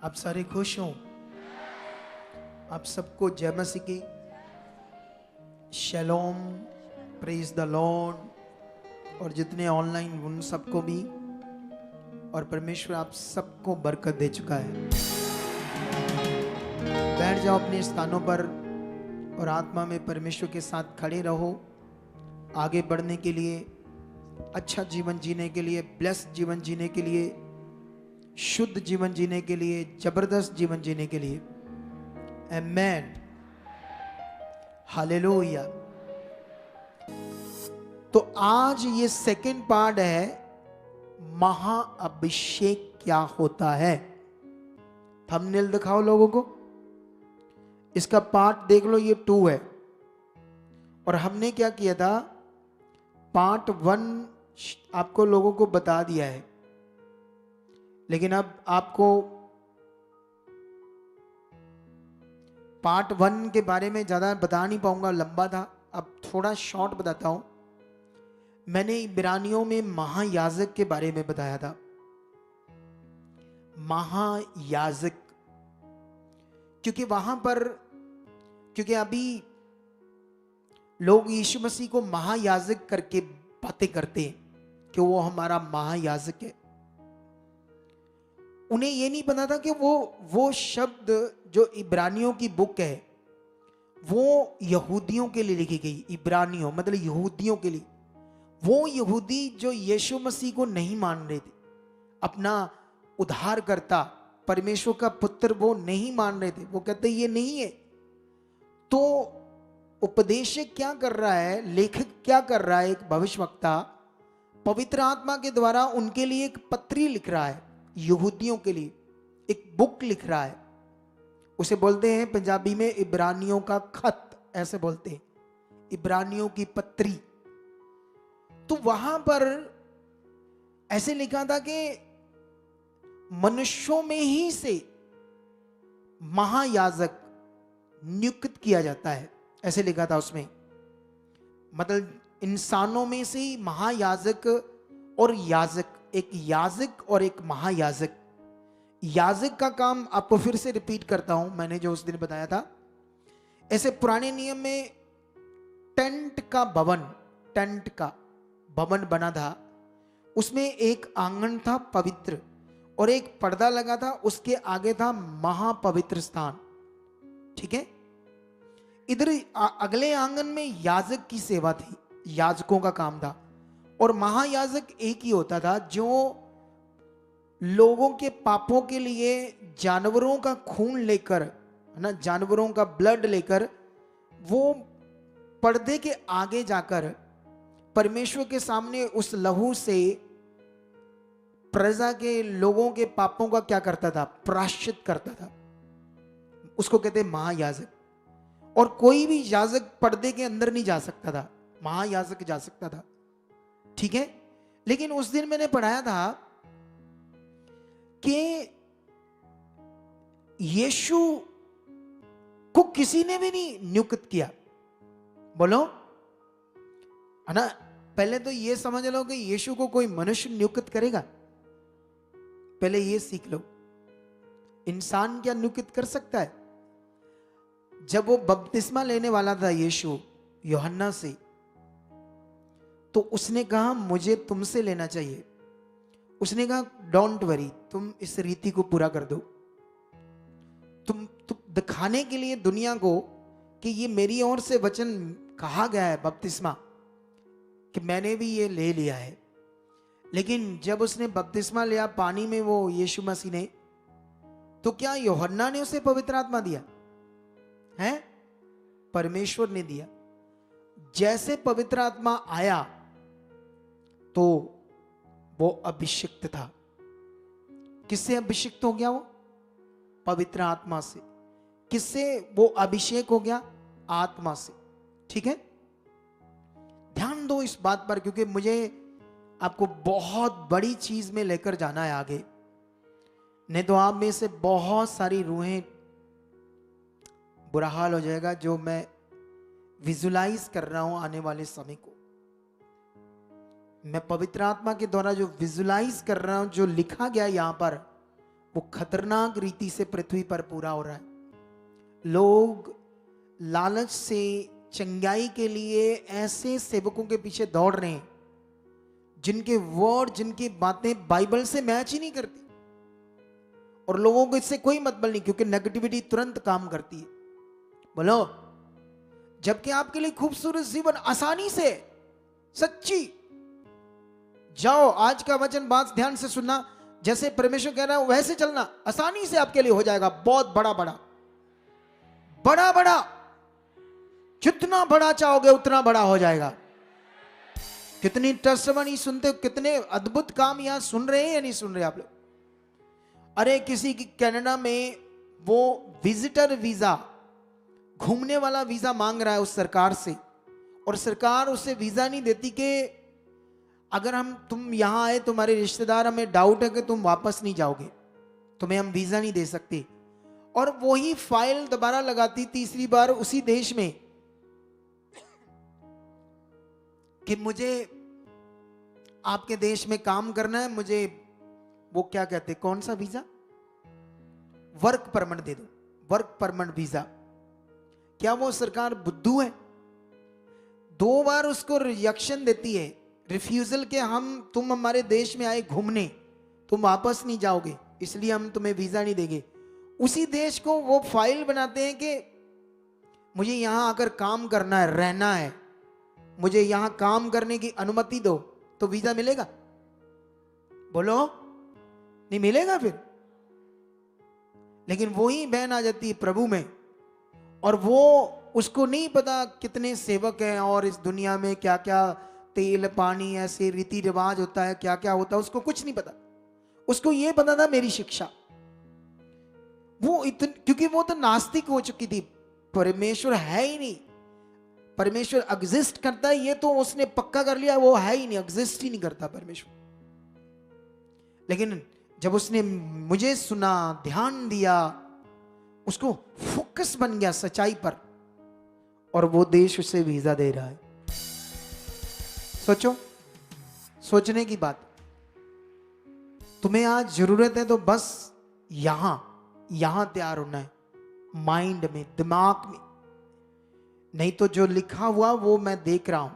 आप सारे खुश हों। आप सबको जय मसीह की, शलोम, प्रेज द लॉर्ड। और जितने ऑनलाइन उन सबको भी, और परमेश्वर आप सबको बरकत दे चुका है। बैठ जाओ अपने स्थानों पर और आत्मा में परमेश्वर के साथ खड़े रहो। आगे बढ़ने के लिए, अच्छा जीवन जीने के लिए, ब्लेस्ड जीवन जीने के लिए, शुद्ध जीवन जीने के लिए, जबरदस्त जीवन जीने के लिए। आमेन, हालेलुया। तो आज ये सेकंड पार्ट है, महाअभिषेक क्या होता है। थंबनेल दिखाओ लोगों को, इसका पार्ट देख लो, ये 2 है। और हमने क्या किया था, पार्ट 1 आपको लोगों को बता दिया है, लेकिन अब आपको पार्ट 1 के बारे में ज्यादा बता नहीं पाऊंगा, लंबा था। अब थोड़ा शॉर्ट बताता हूं। मैंने इब्रानियों में महायाजक के बारे में बताया था। महायाजक, क्योंकि वहां पर, क्योंकि अभी लोग यीशु मसीह को महायाजक करके बातें करते हैं कि वो हमारा महायाजक है। उन्हें यह नहीं पता था कि वो शब्द जो इब्रानियों की बुक है, वो यहूदियों के लिए लिखी गई। इब्रानियों मतलब यहूदियों के लिए। वो यहूदी जो यीशु मसीह को नहीं मान रहे थे, अपना उद्धारकर्ता, परमेश्वर का पुत्र वो नहीं मान रहे थे। वो कहते ये नहीं है। तो उपदेशक क्या कर रहा है, लेखक क्या कर रहा है, एक भविष्यवक्ता पवित्र आत्मा के द्वारा उनके लिए एक पत्री लिख रहा है। यहूदियों के लिए एक बुक लिख रहा है। उसे बोलते हैं पंजाबी में इब्रानियों का खत, ऐसे बोलते हैं, इब्रानियों की पत्री। तो वहां पर ऐसे लिखा था कि मनुष्यों में ही से महायाजक नियुक्त किया जाता है, ऐसे लिखा था उसमें। मतलब इंसानों में से ही महायाजक और याजक, एक याजक और एक महायाजक। याजक का काम आपको फिर से रिपीट करता हूं, मैंने जो उस दिन बताया था। ऐसे पुराने नियम में टेंट का भवन बना था। उसमें एक आंगन था पवित्र, और एक पर्दा लगा था, उसके आगे था महापवित्र स्थान। ठीक है। इधर अगले आंगन में याजक की सेवा थी, याजकों का काम था। और महायाजक एक ही होता था जो लोगों के पापों के लिए जानवरों का खून लेकर, है ना, जानवरों का ब्लड लेकर, वो पर्दे के आगे जाकर परमेश्वर के सामने उस लहू से प्रजा के लोगों के पापों का क्या करता था, प्रायश्चित करता था। उसको कहते हैं महायाजक। और कोई भी याजक पर्दे के अंदर नहीं जा सकता था, महायाजक जा सकता था। ठीक है। लेकिन उस दिन मैंने पढ़ाया था कि यीशु को किसी ने भी नहीं नियुक्त किया। बोलो, है ना। पहले तो ये समझ लो कि यीशु को कोई मनुष्य नियुक्त करेगा, पहले ये सीख लो। इंसान क्या नियुक्त कर सकता है? जब वो बपतिस्मा लेने वाला था यीशु यूहन्ना से, तो उसने कहा मुझे तुमसे लेना चाहिए। उसने कहा डोंट वरी, तुम इस रीति को पूरा कर दो। तुम दिखाने के लिए दुनिया को कि ये मेरी ओर से वचन कहा गया है बपतिस्मा, कि मैंने भी ये ले लिया है। लेकिन जब उसने बपतिस्मा लिया पानी में, वो यीशु मसीह ने, तो क्या यूहन्ना ने उसे पवित्र आत्मा दिया है? परमेश्वर ने दिया। जैसे पवित्र आत्मा आया तो वो अभिषिक्त था। किससे अभिषिक्त हो गया? वो पवित्र आत्मा से। किससे वो अभिषेक हो गया? आत्मा से। ठीक है। ध्यान दो इस बात पर, क्योंकि मुझे आपको बहुत बड़ी चीज में लेकर जाना है आगे। नहीं तो आप में से बहुत सारी रूहें बुरा हाल हो जाएगा, जो मैं विजुलाइज कर रहा हूं आने वाले समय को। मैं पवित्र आत्मा के द्वारा जो विजुलाइज कर रहा हूं, जो लिखा गया यहां पर, वो खतरनाक रीति से पृथ्वी पर पूरा हो रहा है। लोग लालच से चंगाई के लिए ऐसे सेवकों के पीछे दौड़ रहे हैं जिनके वर्ड, जिनकी बातें बाइबल से मैच ही नहीं करती, और लोगों को इससे कोई मतलब नहीं, क्योंकि नेगेटिविटी तुरंत काम करती है। बोलो, जबकि आपके लिए खूबसूरत जीवन आसानी से, सच्ची, जाओ आज का वचन बात ध्यान से सुनना, जैसे परमेश्वर कह रहा है वैसे चलना, आसानी से आपके लिए हो जाएगा। बहुत बड़ा बड़ा बड़ा बड़ा, जितना बड़ा चाहोगे उतना बड़ा हो जाएगा। कितनी टेस्टिमनी सुनते हो, कितने अद्भुत काम यहां सुन रहे हैं या नहीं सुन रहे आप लोग। अरे किसी की कनाडा में वो विजिटर वीजा, घूमने वाला वीजा मांग रहा है उस सरकार से, और सरकार उसे वीजा नहीं देती कि अगर तुम यहां आए, तुम्हारे रिश्तेदार, हमें डाउट है कि तुम वापस नहीं जाओगे, तुम्हें हम वीजा नहीं दे सकते। और वही फाइल दोबारा लगाती तीसरी बार उसी देश में कि मुझे आपके देश में काम करना है, मुझे वो क्या कहते हैं, कौन सा वीजा, वर्क परमिट दे दो, वर्क परमिट वीजा। क्या वो सरकार बुद्धू है? 2 बार उसको रिजेक्शन देती है, रिफ्यूजल के तुम हमारे देश में आए घूमने, तुम वापस नहीं जाओगे, इसलिए हम तुम्हें वीजा नहीं देंगे। उसी देश को वो फाइल बनाते हैं कि मुझे यहां आकर काम करना है, रहना है, मुझे यहां काम करने की अनुमति दो, तो वीजा मिलेगा? बोलो, नहीं मिलेगा फिर। लेकिन वही बहन आ जाती है प्रभु में, और वो उसको नहीं पता कितने सेवक हैं और इस दुनिया में क्या क्या तेल पानी ऐसे रीति रिवाज होता है, क्या क्या होता है, उसको कुछ नहीं पता। उसको ये पता था मेरी शिक्षा। क्योंकि वो तो नास्तिक हो चुकी थी, परमेश्वर है ही नहीं, परमेश्वर एग्जिस्ट करता है ये तो उसने पक्का कर लिया, वो है ही नहीं, एग्जिस्ट ही नहीं करता परमेश्वर। लेकिन जब उसने मुझे सुना, ध्यान दिया, उसको फोकस बन गया सच्चाई पर, और वो देश उसे वीजा दे रहा है। सोचो, सोचने की बात। तुम्हें आज जरूरत है तो बस यहां तैयार होना है, माइंड में, दिमाग में। नहीं तो जो लिखा हुआ वो मैं देख रहा हूं,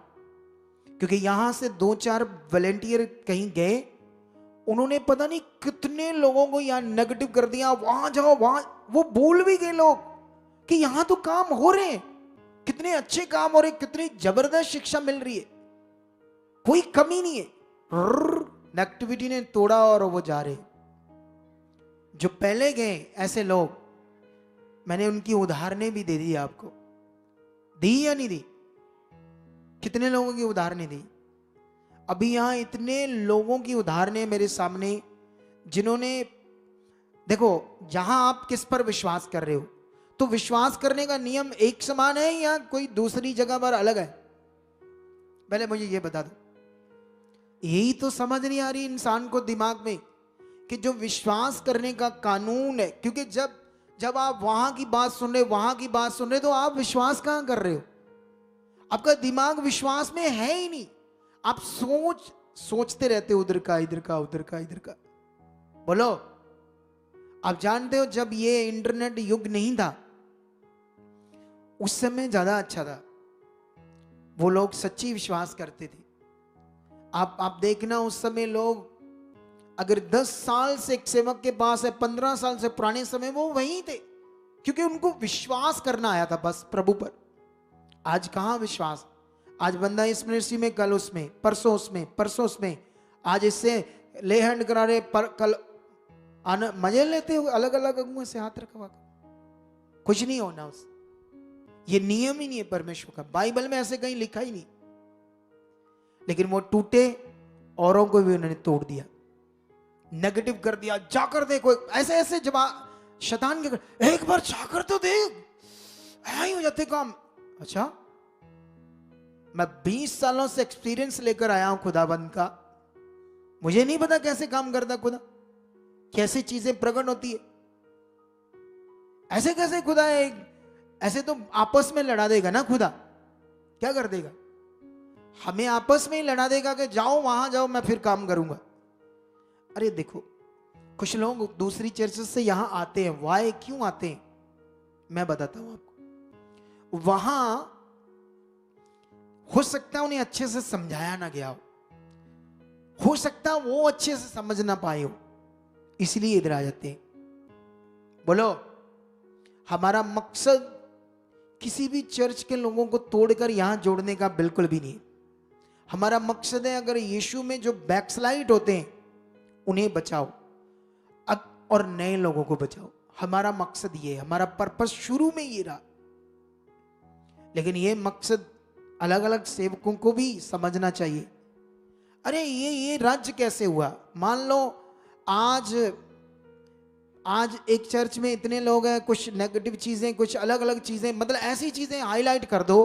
क्योंकि यहां से 2-4 वॉलेंटियर कहीं गए, उन्होंने पता नहीं कितने लोगों को यहां नेगेटिव कर दिया, वहां जाओ वहां। वो बोल भी गए लोग कि यहां तो काम हो रहे हैं, कितने अच्छे काम हो रहे, कितनी जबरदस्त शिक्षा मिल रही है, कोई कमी नहीं है। नेगेटिविटी ने तोड़ा और वो जा रहे। जो पहले गए ऐसे लोग, मैंने उनकी उदाहरणें भी दे दी आपको, दी या नहीं दी? कितने लोगों की उदाहरणें दी? अभी यहां इतने लोगों की उदाहरणें मेरे सामने, जिन्होंने, देखो, जहां आप किस पर विश्वास कर रहे हो, तो विश्वास करने का नियम एक समान है या कोई दूसरी जगह पर अलग है? पहले मुझे ये बता दो। यही तो समझ नहीं आ रही इंसान को दिमाग में, कि जो विश्वास करने का कानून है, क्योंकि जब आप वहां की बात सुन रहे, वहां की बात सुन रहे, तो आप विश्वास कहां कर रहे हो? आपका दिमाग विश्वास में है ही नहीं। आप सोचते रहते हो, उधर का इधर का, उधर का इधर का। बोलो, आप जानते हो जब ये इंटरनेट युग नहीं था, उस समय ज्यादा अच्छा था, वो लोग सच्ची विश्वास करते थे। आप देखना, उस समय लोग अगर 10 साल से एक सेवक के पास है, 15 साल से पुराने समय, वो वहीं थे, क्योंकि उनको विश्वास करना आया था बस प्रभु पर। आज कहां विश्वास? आज बंदा इस मिनिस्ट्री में, कल उसमें, परसों उसमें, परसों उसमें, आज इससे ले हैंड करा रहे, कल मजे लेते हो अलग अलग अगुओं से हाथ रखवा कर। कुछ नहीं होना उस, ये नियम ही नहीं है परमेश्वर का, बाइबल में ऐसे कहीं लिखा ही नहीं। लेकिन वो टूटे, औरों को भी उन्होंने तोड़ दिया, नेगेटिव कर दिया। जाकर देखो, ऐसे ऐसे जवाब शैतान के, एक बार जाकर तो देख, ही हो जाते काम। अच्छा, मैं 20 सालों से एक्सपीरियंस लेकर आया हूं खुदाबंद का, मुझे नहीं पता कैसे काम करता खुदा, कैसे चीजें प्रकट होती है। ऐसे कैसे खुदा है? ऐसे तो आपस में लड़ा देगा ना खुदा, क्या कर देगा? हमें आपस में ही लड़ा देगा कि जाओ वहां जाओ, मैं फिर काम करूंगा। अरे देखो, कुछ लोग दूसरी चर्चेस से यहां आते हैं, वाई, क्यों आते हैं, मैं बताता हूं आपको। वहां हो सकता है उन्हें अच्छे से समझाया ना गया हो सकता है वो अच्छे से समझ ना पाए हो, इसलिए इधर आ जाते हैं। बोलो, हमारा मकसद किसी भी चर्च के लोगों को तोड़कर यहां जोड़ने का बिल्कुल भी नहीं। हमारा मकसद है अगर यीशु में जो बैकस्लाइड होते हैं उन्हें बचाओ और नए लोगों को बचाओ। हमारा मकसद ये है, हमारा पर्पस शुरू में ये रहा। लेकिन ये मकसद अलग अलग सेवकों को भी समझना चाहिए। अरे ये राज्य कैसे हुआ? मान लो आज एक चर्च में इतने लोग हैं, कुछ नेगेटिव चीजें, कुछ अलग अलग चीजें, मतलब ऐसी चीजें हाईलाइट कर दो।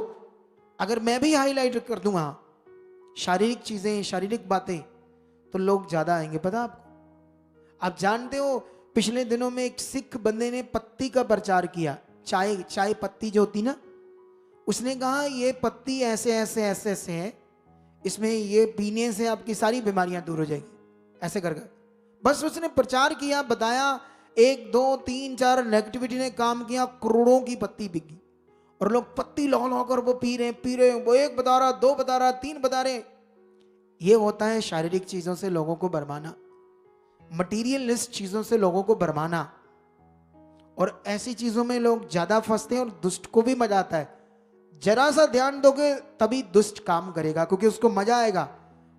अगर मैं भी हाईलाइट कर दूंगा शारीरिक चीजें, शारीरिक बातें, तो लोग ज्यादा आएंगे। पता आपको? आप जानते हो पिछले दिनों में एक सिख बंदे ने पत्ती का प्रचार किया, चाय पत्ती जो होती ना, उसने कहा ये पत्ती ऐसे ऐसे ऐसे ऐसे है, इसमें ये पीने से आपकी सारी बीमारियां दूर हो जाएगी, ऐसे करके बस उसने प्रचार किया, बताया। 1 2 3 4 नेगेटिविटी ने काम किया, करोड़ों की पत्ती बिकी और लोग पत्ती ला ला कर वो पी रहे। वो 1 बता रहा, 2 बता रहा, 3 बता रहे। ये होता है शारीरिक चीजों से लोगों को भरमाना, मटीरियलिस्ट चीजों से लोगों को भरमाना, और ऐसी चीजों में लोग ज्यादा फंसते हैं और दुष्ट को भी मजा आता है। जरा सा ध्यान दोगे तभी दुष्ट काम करेगा, क्योंकि उसको मजा आएगा।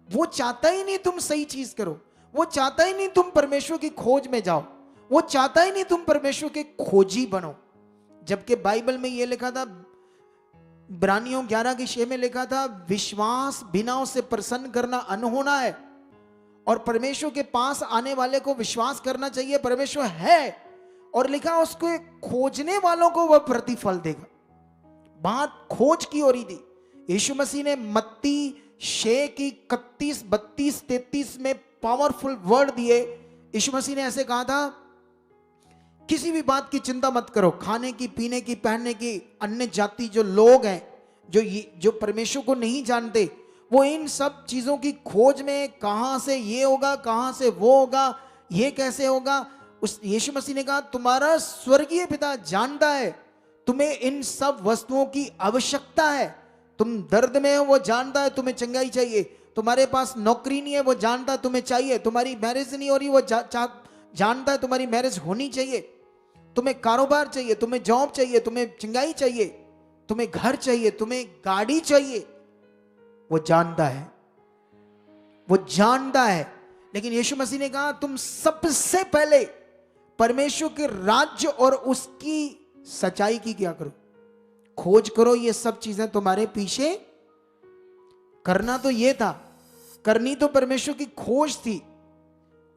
वो चाहता ही नहीं तुम सही चीज करो, वो चाहता ही नहीं तुम परमेश्वर की खोज में जाओ, वो चाहता ही नहीं तुम परमेश्वर के खोजी बनो। जबकि बाइबल में यह लिखा था, इब्रानियों 11:6 में लिखा था, विश्वास बिना उसे प्रसन्न करना अनहोना है, और परमेश्वर के पास आने वाले को विश्वास करना चाहिए परमेश्वर है, और लिखा उसको खोजने वालों को वह प्रतिफल देगा। बात खोज की हो रही थी। यीशु मसीह ने मत्ती 6 की 31, 32, 33 में पावरफुल वर्ड दिए। यीशु मसीह ने ऐसे कहा था, किसी भी बात की चिंता मत करो, खाने की, पीने की, पहनने की। अन्य जाति जो लोग हैं, जो परमेश्वर को नहीं जानते, वो इन सब चीजों की खोज में, कहां से ये होगा, कहां से वो होगा, ये कैसे होगा। उस यीशु मसीह ने कहा, तुम्हारा स्वर्गीय पिता जानता है तुम्हें इन सब वस्तुओं की आवश्यकता है। तुम दर्द में हो, वो जानता है तुम्हें चंगाई चाहिए। तुम्हारे पास नौकरी नहीं है, वो जानता है तुम्हें चाहिए। तुम्हारी मैरिज नहीं हो रही, वो जानता है तुम्हारी मैरिज होनी चाहिए। तुम्हें कारोबार चाहिए, तुम्हें जॉब चाहिए, तुम्हें चंगाई चाहिए, तुम्हें घर चाहिए, तुम्हें गाड़ी चाहिए, वो जानता है, वो जानता है। लेकिन यीशु मसीह ने कहा, तुम सबसे पहले परमेश्वर के राज्य और उसकी सच्चाई की क्या करो, खोज करो। ये सब चीजें तुम्हारे पीछे। करना तो ये था, करनी तो परमेश्वर की खोज थी,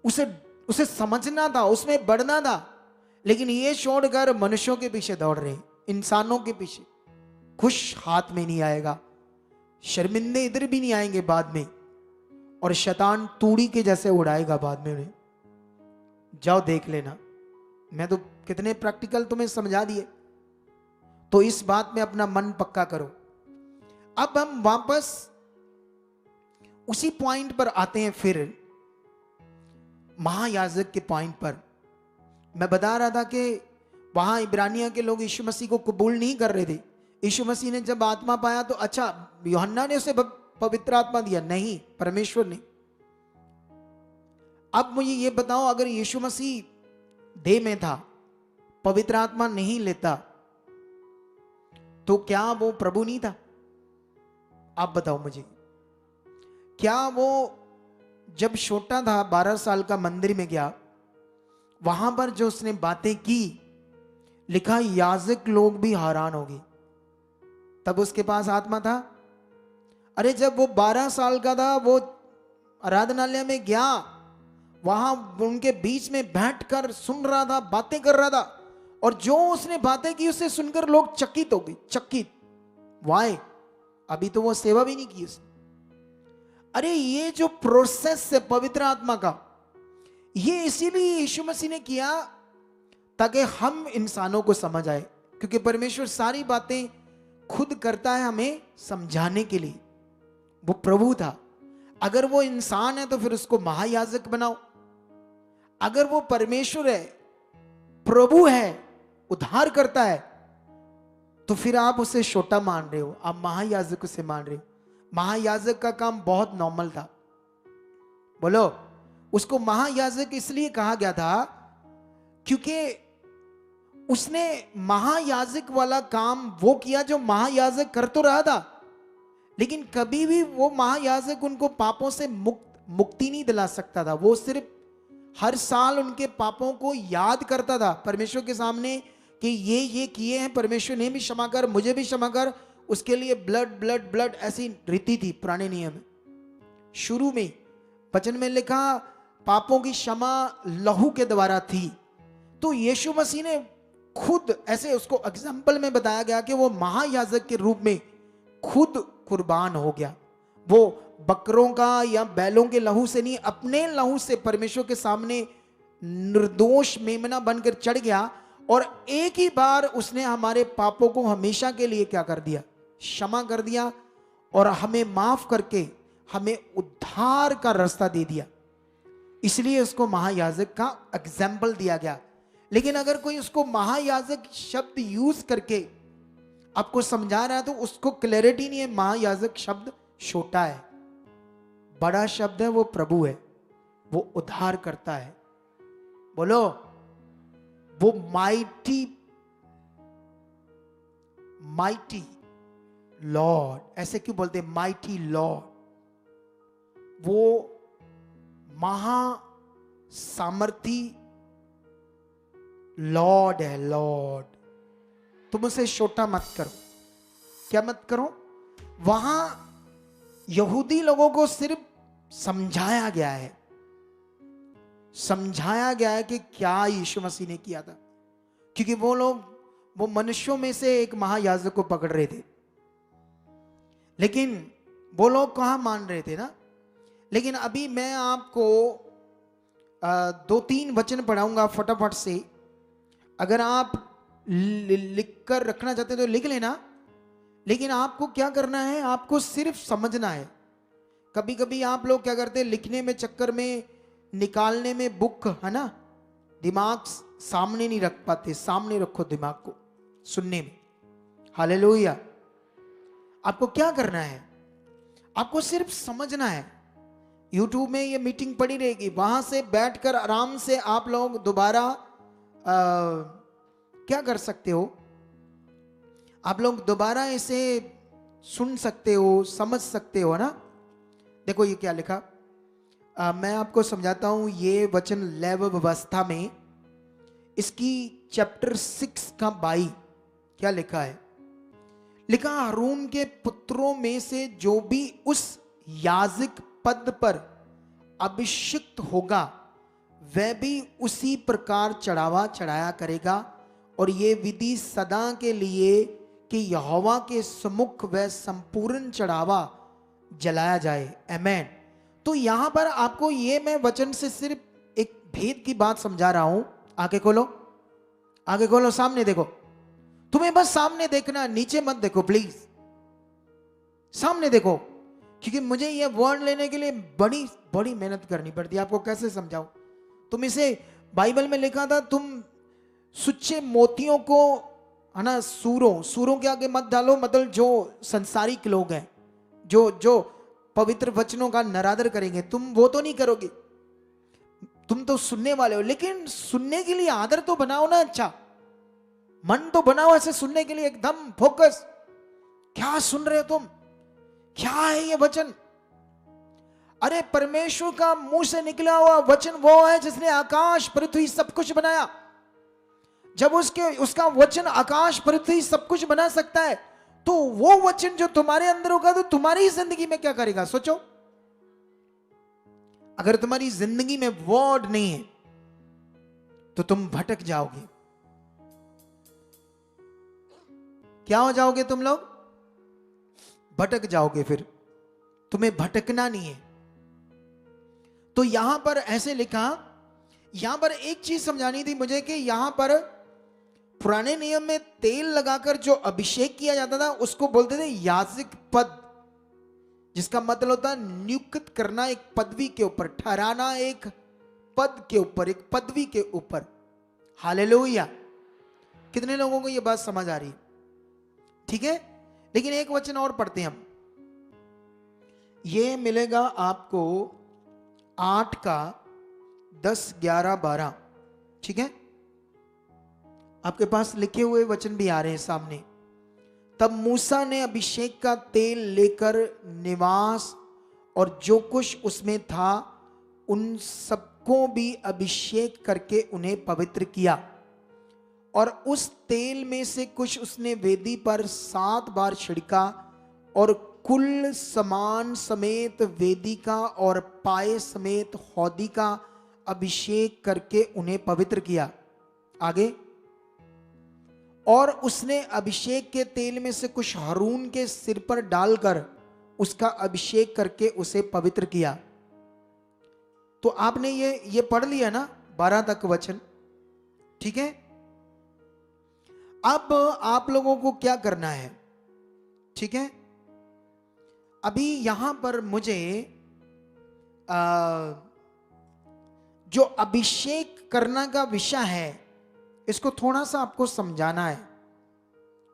उसे समझना था, उसमें बढ़ना था। लेकिन ये छोड़कर मनुष्यों के पीछे दौड़ रहे, इंसानों के पीछे। खुश हाथ में नहीं आएगा, शर्मिंदे इधर भी नहीं आएंगे बाद में, और शैतान तूड़ी के जैसे उड़ाएगा बाद में उन्हें। जाओ देख लेना, मैं तो कितने प्रैक्टिकल तुम्हें समझा दिए। तो इस बात में अपना मन पक्का करो। अब हम वापस उसी पॉइंट पर आते हैं, फिर महायाजक के पॉइंट पर। मैं बता रहा था कि वहां इब्रानिया के लोग यीशु मसीह को कबूल नहीं कर रहे थे। यीशु मसीह ने जब आत्मा पाया तो अच्छा, यूहन्ना ने उसे पवित्र आत्मा दिया? नहीं, परमेश्वर ने। अब मुझे ये बताओ, अगर यीशु मसीह देह में था, पवित्र आत्मा नहीं लेता, तो क्या वो प्रभु नहीं था? आप बताओ मुझे, क्या वो जब छोटा था, 12 साल का, मंदिर में गया, वहां पर जो उसने बातें की, लिखा याजक लोग भी हैरान हो गए, तब उसके पास आत्मा था? अरे जब वो 12 साल का था, वो आराधनालय में गया, वहां उनके बीच में बैठकर सुन रहा था, बातें कर रहा था, और जो उसने बातें की उसे सुनकर लोग चकित हो गए। चकित वाई? अभी तो वो सेवा भी नहीं की उसने। अरे ये जो प्रोसेस है पवित्र आत्मा का, ये इसीलिए यीशु मसीह ने किया ताकि हम इंसानों को समझ आए, क्योंकि परमेश्वर सारी बातें खुद करता है हमें समझाने के लिए। वो प्रभु था, अगर वो इंसान है तो फिर उसको महायाजक बनाओ। अगर वो परमेश्वर है, प्रभु है, उद्धार करता है, तो फिर आप उसे छोटा मान रहे हो, आप महायाजक उसे मान रहे हो। महायाजक का काम बहुत नॉर्मल था। बोलो, उसको महायाजक इसलिए कहा गया था क्योंकि उसने महायाजक वाला काम वो किया जो महायाजक कर तो रहा था, लेकिन कभी भी वो महायाजक उनको पापों से मुक्ति नहीं दिला सकता था। वो सिर्फ हर साल उनके पापों को याद करता था परमेश्वर के सामने कि ये किए हैं, परमेश्वर ने भी क्षमा कर, मुझे भी क्षमा कर। उसके लिए ब्लड ब्लड ब्लड ऐसी रीति थी पुराने नियम में। शुरू में वचन में लिखा पापों की क्षमा लहू के द्वारा थी। तो यीशु मसीह ने खुद ऐसे, उसको एग्जाम्पल में बताया गया कि वो महायाजक के रूप में खुद कुर्बान हो गया। वो बकरों का या बैलों के लहू से नहीं, अपने लहू से परमेश्वर के सामने निर्दोष मेमना बनकर चढ़ गया, और एक ही बार उसने हमारे पापों को हमेशा के लिए क्या कर दिया, क्षमा कर दिया, और हमें माफ करके हमें उद्धार का रास्ता दे दिया। इसलिए उसको महायाजक का एग्जाम्पल दिया गया। लेकिन अगर कोई उसको महायाजक शब्द यूज करके आपको समझा रहा है तो उसको क्लैरिटी नहीं है। महायाजक शब्द छोटा है, बड़ा शब्द है, वो प्रभु है, वो उद्धार करता है। बोलो, वो माइटी लॉर्ड, ऐसे क्यों बोलते माइटी लॉर्ड? वो महा सामर्थी लॉर्ड है, लॉर्ड। तुम उसे छोटा मत करो। क्या मत करो? वहां यहूदी लोगों को सिर्फ समझाया गया है, समझाया गया है कि क्या यीशु मसीह ने किया था, क्योंकि वो लोग वो मनुष्यों में से एक महायाजक को पकड़ रहे थे। लेकिन वो लोग कहां मान रहे थे ना। लेकिन अभी मैं आपको 2-3 वचन पढ़ाऊंगा फटाफट से। अगर आप लिख कर रखना चाहते हैं तो लिख लेना, लेकिन आपको क्या करना है, आपको सिर्फ समझना है। कभी कभी आप लोग क्या करते हैं, लिखने में चक्कर में, निकालने में बुक है ना, दिमाग सामने नहीं रख पाते। सामने रखो दिमाग को सुनने में। हालेलुया। आपको क्या करना है, आपको सिर्फ समझना है। YouTube में ये मीटिंग पड़ी रहेगी, वहां से बैठकर आराम से आप लोग दोबारा क्या कर सकते हो, आप लोग दोबारा इसे सुन सकते हो, समझ सकते हो ना। देखो ये क्या लिखा, मैं आपको समझाता हूं। ये वचन लेव व्यवस्था में इसकी चैप्टर 6 का 22 क्या लिखा है। लिखा, हारून के पुत्रों में से जो भी उस याजक पद पर अभिषिक्त होगा वह भी उसी प्रकार चढ़ावा चढ़ाया करेगा, और ये विधि सदा के लिए कि यहोवा के सम्मुख वह संपूर्ण चढ़ावा जलाया जाए। आमेन। तो यहां पर आपको ये मैं वचन से सिर्फ एक भेद की बात समझा रहा हूं। आगे खोलो, आगे खोलो, सामने देखो। तुम्हें बस सामने देखना, नीचे मत देखो प्लीज, सामने देखो। क्योंकि मुझे ये वर्ड लेने के लिए बड़ी बड़ी मेहनत करनी पड़ती है। आपको कैसे समझाऊं? तुम इसे, बाइबल में लिखा था, तुम सुच्चे मोतियों को है ना, सूरों के आगे मत डालो। मतलब जो संसारिक लोग हैं, जो पवित्र वचनों का नरादर करेंगे, तुम वो तो नहीं करोगे। तुम तो सुनने वाले हो, लेकिन सुनने के लिए आदर तो बनाओ ना। अच्छा मन तो बनाओ ऐसे सुनने के लिए, एकदम फोकस। क्या सुन रहे हो तुम? क्या है ये वचन? अरे परमेश्वर का मुंह से निकला हुआ वचन वो है जिसने आकाश पृथ्वी सब कुछ बनाया। जब उसका वचन आकाश पृथ्वी सब कुछ बना सकता है, तो वो वचन जो तुम्हारे अंदर होगा तो तुम्हारी जिंदगी में क्या करेगा? सोचो। अगर तुम्हारी जिंदगी में वर्ड नहीं है तो तुम भटक जाओगे। क्या हो जाओगे तुम लोग? भटक जाओगे। फिर तुम्हें भटकना नहीं है। तो यहां पर ऐसे लिखा, यहां पर एक चीज समझानी थी मुझे कि यहां पर पुराने नियम में तेल लगाकर जो अभिषेक किया जाता था उसको बोलते थे याजक पद, जिसका मतलब होता है नियुक्त करना एक पदवी के ऊपर, ठहराना एक पद के ऊपर, एक पदवी के ऊपर। हालेलुया। कितने लोगों को यह बात समझ आ रही है? ठीक है, लेकिन एक वचन और पढ़ते हैं हम। ये मिलेगा आपको 8 का 10, 11, 12। ठीक है, आपके पास लिखे हुए वचन भी आ रहे हैं सामने। तब मूसा ने अभिषेक का तेल लेकर निवास और जो कुछ उसमें था उन सबको भी अभिषेक करके उन्हें पवित्र किया, और उस तेल में से कुछ उसने वेदी पर 7 बार छिड़का, और कुल समान समेत वेदी का और पाए समेत हौदी का अभिषेक करके उन्हें पवित्र किया। आगे, और उसने अभिषेक के तेल में से कुछ हारून के सिर पर डालकर उसका अभिषेक करके उसे पवित्र किया। तो आपने ये पढ़ लिया ना 12 तक वचन। ठीक है, अब आप लोगों को क्या करना है? ठीक है, अभी यहां पर मुझे जो अभिषेक करना का विषय है इसको थोड़ा सा आपको समझाना है।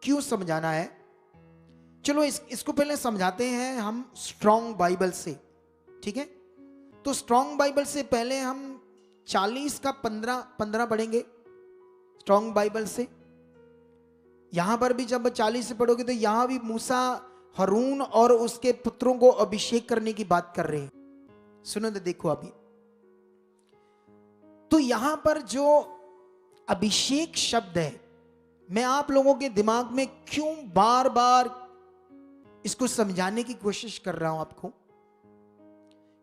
क्यों समझाना है? चलो इसको पहले समझाते हैं हम स्ट्रॉन्ग बाइबल से। ठीक है, तो स्ट्रॉन्ग बाइबल से पहले हम 40 का 15 पढ़ेंगे स्ट्रॉन्ग बाइबल से। यहां पर भी जब 40 से पढ़ोगे तो यहां भी मूसा हारून और उसके पुत्रों को अभिषेक करने की बात कर रहे हैं। सुनो तो देखो अभी, तो यहां पर जो अभिषेक शब्द है, मैं आप लोगों के दिमाग में क्यों बार बार इसको समझाने की कोशिश कर रहा हूं आपको,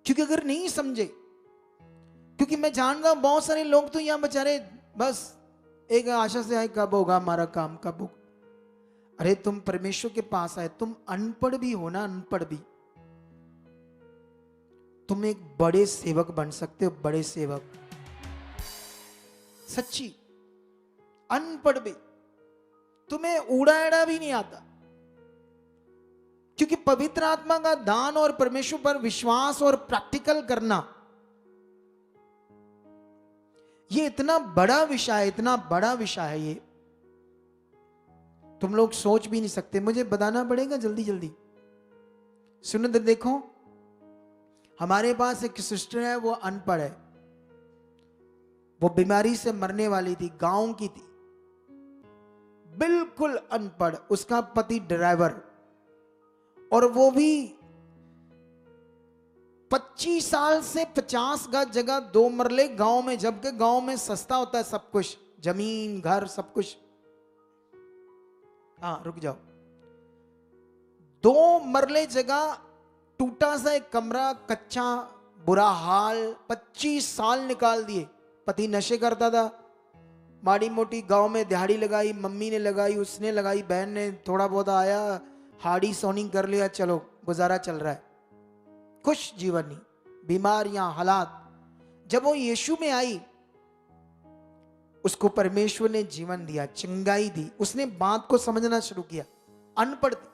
क्योंकि अगर नहीं समझे, क्योंकि मैं जानता हूं बहुत सारे लोग तो यहां बेचारे बस एक आशा से आए कब होगा हमारा काम, कब होगा। अरे तुम परमेश्वर के पास आए, तुम अनपढ़ भी हो ना, अनपढ़ भी तुम एक बड़े सेवक बन सकते हो, बड़े सेवक। सच्ची, अनपढ़ भी, तुम्हें ऊड़ा एड़ा भी नहीं आता, क्योंकि पवित्र आत्मा का दान और परमेश्वर पर विश्वास और प्रैक्टिकल करना, ये इतना बड़ा विषय है, इतना बड़ा विषय है ये, तुम लोग सोच भी नहीं सकते। मुझे बताना पड़ेगा जल्दी जल्दी। सुनो तो देखो, हमारे पास एक सिस्टर है, वो अनपढ़ है, वो बीमारी से मरने वाली थी, गांव की थी, बिल्कुल अनपढ़, उसका पति ड्राइवर, और वो भी 25 साल से 50 गज जगह 2 मरले गांव में, जबकि गांव में सस्ता होता है सब कुछ, जमीन घर सब कुछ। हाँ रुक जाओ, 2 मरले जगह, टूटा सा एक कमरा, कच्चा, बुरा हाल, 25 साल निकाल दिए। पति नशे करता था, माड़ी मोटी गांव में दिहाड़ी लगाई, मम्मी ने लगाई, उसने लगाई, बहन ने थोड़ा बहुत आया, हाड़ी सोनी कर लिया, चलो गुजारा चल रहा है, खुश जीवन नहीं, बीमारियां, हालात। जब वो यीशु में आई, उसको परमेश्वर ने जीवन दिया, चंगाई दी, उसने बात को समझना शुरू किया। अनपढ़ थी,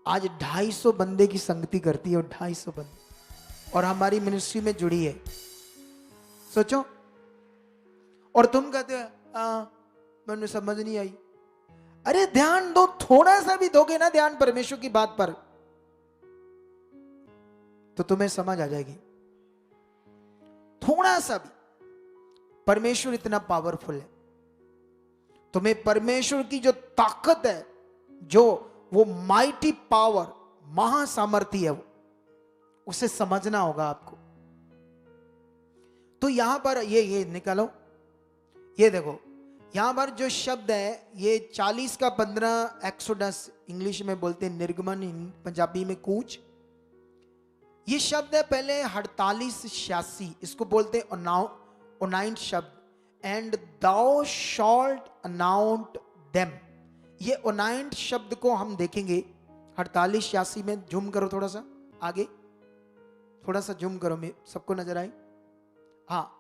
आज 250 बंदे की संगति करती है, और 250 बंदे, और हमारी मिनिस्ट्री में जुड़ी है। सोचो, और तुम कहते हो मैंने समझ नहीं आई। अरे ध्यान दो, थोड़ा सा भी दोगे ना ध्यान परमेश्वर की बात पर, तो तुम्हें समझ आ जाएगी। थोड़ा सा भी, परमेश्वर इतना पावरफुल है, तुम्हें परमेश्वर की जो ताकत है, जो वो माइटी पावर, महासामर्थी है, वो उसे समझना होगा आपको। तो यहां पर ये निकालो, ये देखो, यहां पर जो शब्द है, ये 40 का 15 एक्सोडस, इंग्लिश में बोलते हैं निर्गमन, पंजाबी में कूच। ये शब्द है पहले 48 86, इसको बोलते हैं अनाउंट शब्द, एंड दाउ शॉल्ट अनाउंट देम। ये अनाउंट शब्द को हम देखेंगे 48 86 में। जूम करो थोड़ा सा आगे, थोड़ा सा जूम करो, मैं सबको नजर आए। हाँ,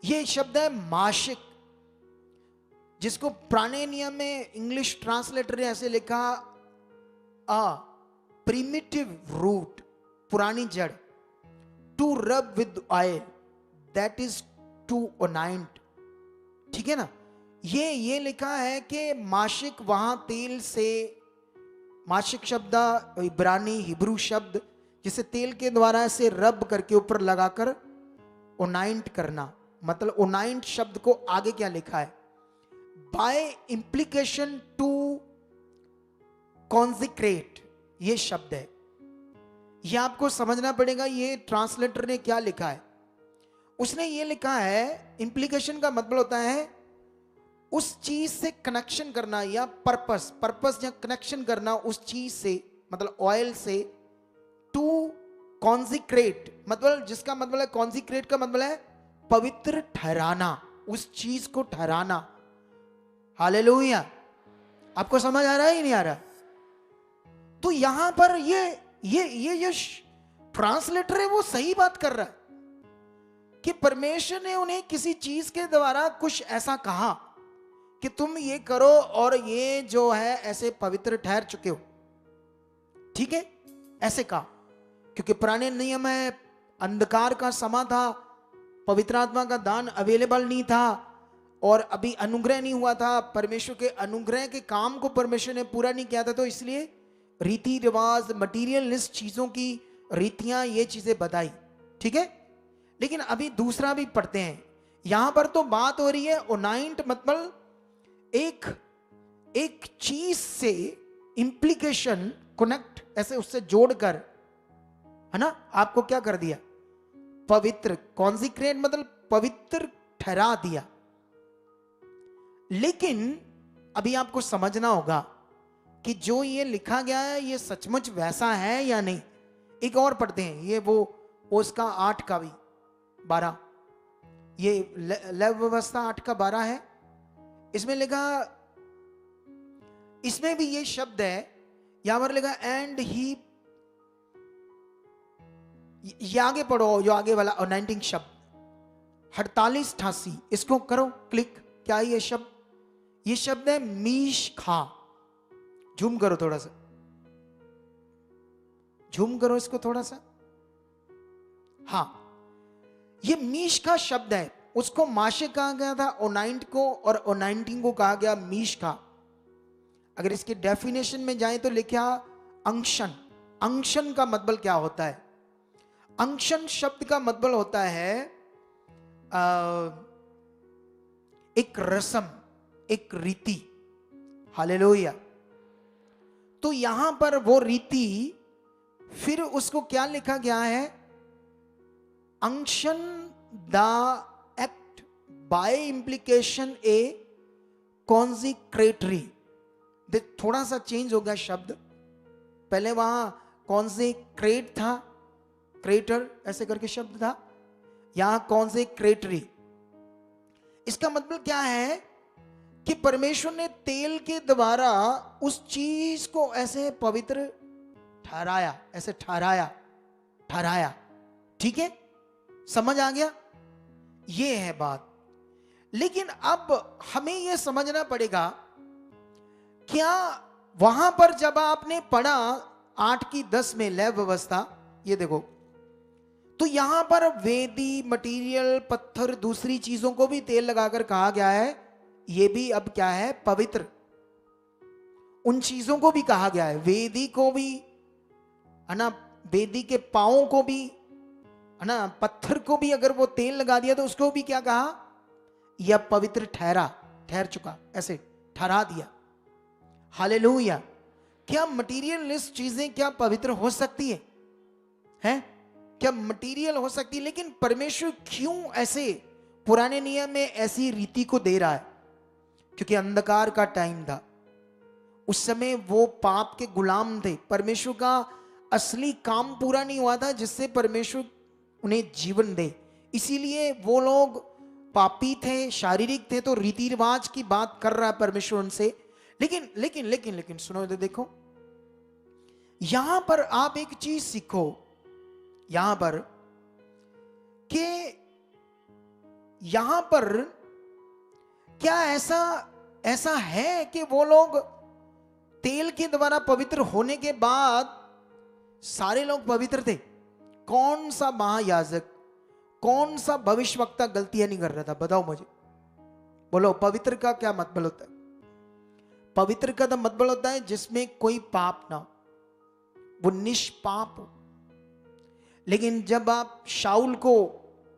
ये शब्द है माशिक, जिसको पुराने नियम में इंग्लिश ट्रांसलेटर ने ऐसे लिखा, प्रिमिटिव रूट, पुरानी जड़, to rub with oil, that is to anoint. ठीक है ना, ये लिखा है कि माशिक वहां तेल से, माशिक शब्द इब्रानी हिब्रू शब्द जिसे तेल के द्वारा से रब करके ऊपर लगाकर ओनाइंट करना, मतलब ओनाइंट शब्द को आगे क्या लिखा है, बाय इंप्लीकेशन टू कॉन्जिक्रेट, ये शब्द है। ये आपको समझना पड़ेगा ये ट्रांसलेटर ने क्या लिखा है। उसने ये लिखा है, इंप्लीकेशन का मतलब होता है उस चीज से कनेक्शन करना या पर्पस या कनेक्शन करना उस चीज से, मतलब ऑयल से, टू कॉन्जिक्रेट, मतलब जिसका मतलब है, कॉन्जिक्रेट का मतलब है पवित्र ठहराना, उस चीज को ठहराना। हालेलुया। आपको समझ आ रहा है या नहीं आ रहा? तो यहां पर ये ट्रांसलेटर है वो सही बात कर रहा है कि परमेश्वर ने उन्हें किसी चीज के द्वारा कुछ ऐसा कहा कि तुम ये करो और ये जो है ऐसे पवित्र ठहर चुके हो। ठीक है, ऐसे कहा, क्योंकि पुराने नियम में अंधकार का समा था, पवित्र आत्मा का दान अवेलेबल नहीं था और अभी अनुग्रह नहीं हुआ था, परमेश्वर के अनुग्रह के काम को परमेश्वर ने पूरा नहीं किया था, तो इसलिए रीति रिवाज, मटीरियलिस्ट चीजों की रीतियां, ये चीजें बताई। ठीक है, लेकिन अभी दूसरा भी पढ़ते हैं। यहां पर तो बात हो रही है ओनाइंट, मतलब एक चीज से इंप्लीकेशन, कनेक्ट, ऐसे उससे जोड़कर, है ना, आपको क्या कर दिया, पवित्र, कॉन्जिक्रेट मतलब पवित्र ठहरा दिया। लेकिन अभी आपको समझना होगा कि जो ये लिखा गया है ये सचमुच वैसा है या नहीं। एक और पढ़ते हैं, ये वो उसका 8 का भी 12, ये लव व्यवस्था 8 का 12 है। इसमें लिखा, इसमें भी ये शब्द है, यहां पर लिखा एंड ही, ये आगे पढ़ो, जो आगे वाला 19 शब्द 48-88, इसको करो क्लिक। क्या है ये शब्द? ये शब्द है मीश खा। झूम करो थोड़ा सा, झूम करो इसको थोड़ा सा। हाँ, ये मीश का शब्द है, उसको माशे कहा गया था ओनाइंट को, और ओनाइंटिंग को कहा गया मीश का। अगर इसके डेफिनेशन में जाए तो लिखा अंक्शन। अंक्शन का मतलब क्या होता है? अंक्शन शब्द का मतलब होता है एक रस्म, एक रीति। हालेलुया। तो यहां पर वो रीति, फिर उसको क्या लिखा गया है? Unction the act by implication a consecratory. थोड़ा सा चेंज हो गया शब्द, पहले वहां कॉन्जिक्रेट था, क्रेटर ऐसे करके शब्द था, यहां कॉन्जिक्रेटरी। इसका मतलब क्या है कि परमेश्वर ने तेल के द्वारा उस चीज को ऐसे पवित्र ठहराया, ऐसे ठहराया। ठीक है, समझ आ गया? ये है बात। लेकिन अब हमें यह समझना पड़ेगा, क्या वहां पर जब आपने पढ़ा 8 की 10 में लय व्यवस्था, ये देखो, तो यहां पर वेदी, मटेरियल, पत्थर, दूसरी चीजों को भी तेल लगाकर कहा गया है। ये भी अब क्या है? पवित्र। उन चीजों को भी कहा गया है, वेदी को भी, है ना, वेदी के पांवों को भी, है ना, पत्थर को भी अगर वो तेल लगा दिया तो उसको भी क्या कहा? यह पवित्र ठहर चुका, ऐसे ठहरा दिया। हालेलुया। क्या मटीरियलिस्ट चीजें क्या पवित्र हो सकती है? हैं? क्या मटीरियल हो सकती है? लेकिन परमेश्वर क्यों ऐसे पुराने नियम में ऐसी रीति को दे रहा है? क्योंकि अंधकार का टाइम था, उस समय वो पाप के गुलाम थे, परमेश्वर का असली काम पूरा नहीं हुआ था जिससे परमेश्वर उन्हें जीवन दे। इसीलिए वो लोग पापी थे, शारीरिक थे, तो रीति रिवाज की बात कर रहा है परमेश्वर उनसे। लेकिन लेकिन लेकिन लेकिन सुनो, देखो, यहां पर आप एक चीज सीखो, यहां पर कि यहां पर क्या ऐसा है कि वो लोग तेल के द्वारा पवित्र होने के बाद सारे लोग पवित्र थे? कौन सा महायाजक, कौन सा भविष्यवक्ता गलतियां नहीं कर रहा था? बताओ मुझे। बोलो, पवित्र का क्या मतलब होता है? पवित्र का तो मतलब होता है जिसमें कोई पाप ना हो, वो निष्पाप हो। लेकिन जब आप शाऊल को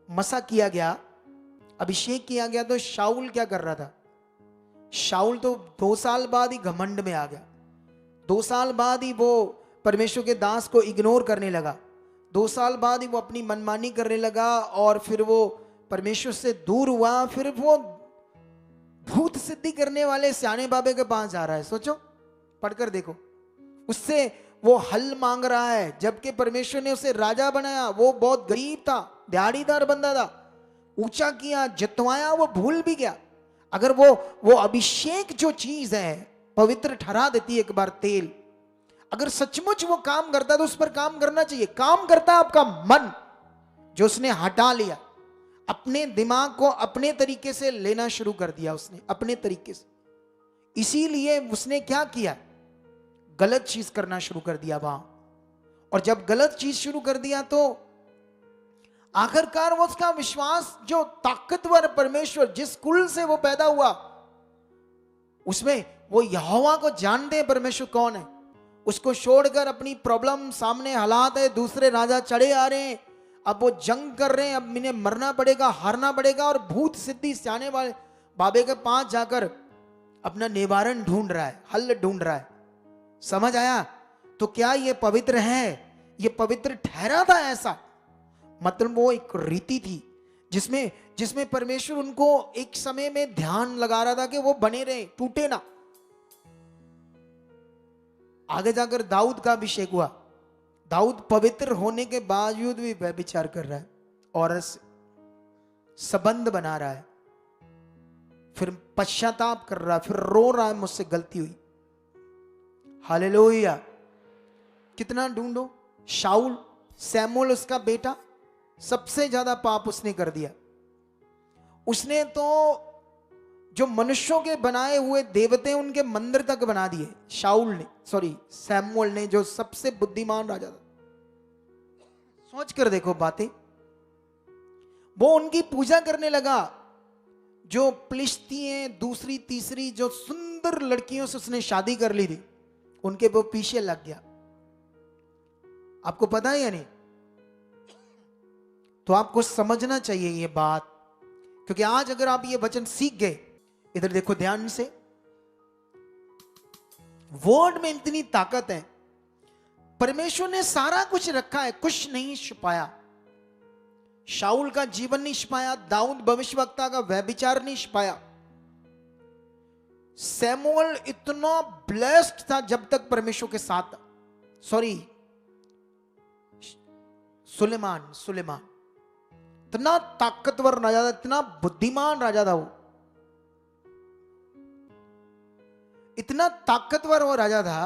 मसा किया गया, अभिषेक किया गया, तो शाऊल क्या कर रहा था? शाऊल तो 2 साल बाद ही घमंड में आ गया। 2 साल बाद ही वो परमेश्वर के दास को इग्नोर करने लगा। 2 साल बाद ही वो अपनी मनमानी करने लगा और फिर वो परमेश्वर से दूर हुआ। फिर वो भूत सिद्धि करने वाले स्याने बाबे के पास जा रहा है। सोचो, पढ़कर देखो। उससे वो हल मांग रहा है, जबकि परमेश्वर ने उसे राजा बनाया। वो बहुत गरीब था, दिहाड़ीदार बंदा था, ऊंचा किया, जितवाया, वो भूल भी गया। अगर वो अभिषेक जो चीज है पवित्र ठहरा देती है, एक बार तेल अगर सचमुच वो काम करता है तो उस पर काम करना चाहिए। काम करता है आपका मन, जो उसने हटा लिया। अपने दिमाग को अपने तरीके से लेना शुरू कर दिया उसने, अपने तरीके से। इसीलिए उसने क्या किया? गलत चीज करना शुरू कर दिया वहां। और जब गलत चीज शुरू कर दिया तो आखिरकार वो उसका विश्वास, जो ताकतवर परमेश्वर जिस कुल से वो पैदा हुआ, उसमें वो यहोवा को जानते हैं परमेश्वर कौन है, उसको छोड़कर अपनी प्रॉब्लम सामने, हालात है, दूसरे राजा चढ़े आ रहे हैं, अब वो जंग कर रहे हैं, अब इन्हें मरना पड़ेगा, हारना पड़ेगा, और भूत सिद्धि सियाने वाले बाबे के पास जाकर अपना निवारण ढूंढ रहा है, हल ढूंढ रहा है। समझ आया? तो क्या ये पवित्र है? ये पवित्र ठहरा था ऐसा? मतलब वो एक रीति थी जिसमें परमेश्वर उनको एक समय में ध्यान लगा रहा था कि वो बने रहे, टूटे ना। आगे जाकर दाऊद का अभिषेक हुआ। दाऊद पवित्र होने के बावजूद भी व्यभिचार कर रहा है, औरत से संबंध बना रहा है, फिर पश्चाताप कर रहा है, फिर रो रहा है, मुझसे गलती हुई। हालेलुया। कितना ढूंढो, शाऊल, सैमुअल उसका बेटा, सबसे ज्यादा पाप उसने कर दिया। उसने तो जो मनुष्यों के बनाए हुए देवते उनके मंदिर तक बना दिए। सैमुअल ने, जो सबसे बुद्धिमान राजा था। सोच कर देखो बातें। वो उनकी पूजा करने लगा। जो फिलिस्तीन, दूसरी तीसरी जो सुंदर लड़कियों से उसने शादी कर ली थी, उनके वो पीछे लग गया। आपको पता है या नहीं? तो आपको समझना चाहिए ये बात, क्योंकि आज अगर आप ये वचन सीख गए, इधर देखो ध्यान से, वर्ड में इतनी ताकत है। परमेश्वर ने सारा कुछ रखा है, कुछ नहीं छुपाया। शाऊल का जीवन नहीं छुपाया, दाऊद भविष्यवक्ता का व्यभिचार नहीं छुपाया। सैमुअल इतना ब्लेस्ड था जब तक परमेश्वर के साथ, सुलेमान इतना ताकतवर राजा था, इतना बुद्धिमान राजा था वो, इतना ताकतवर वो राजा था,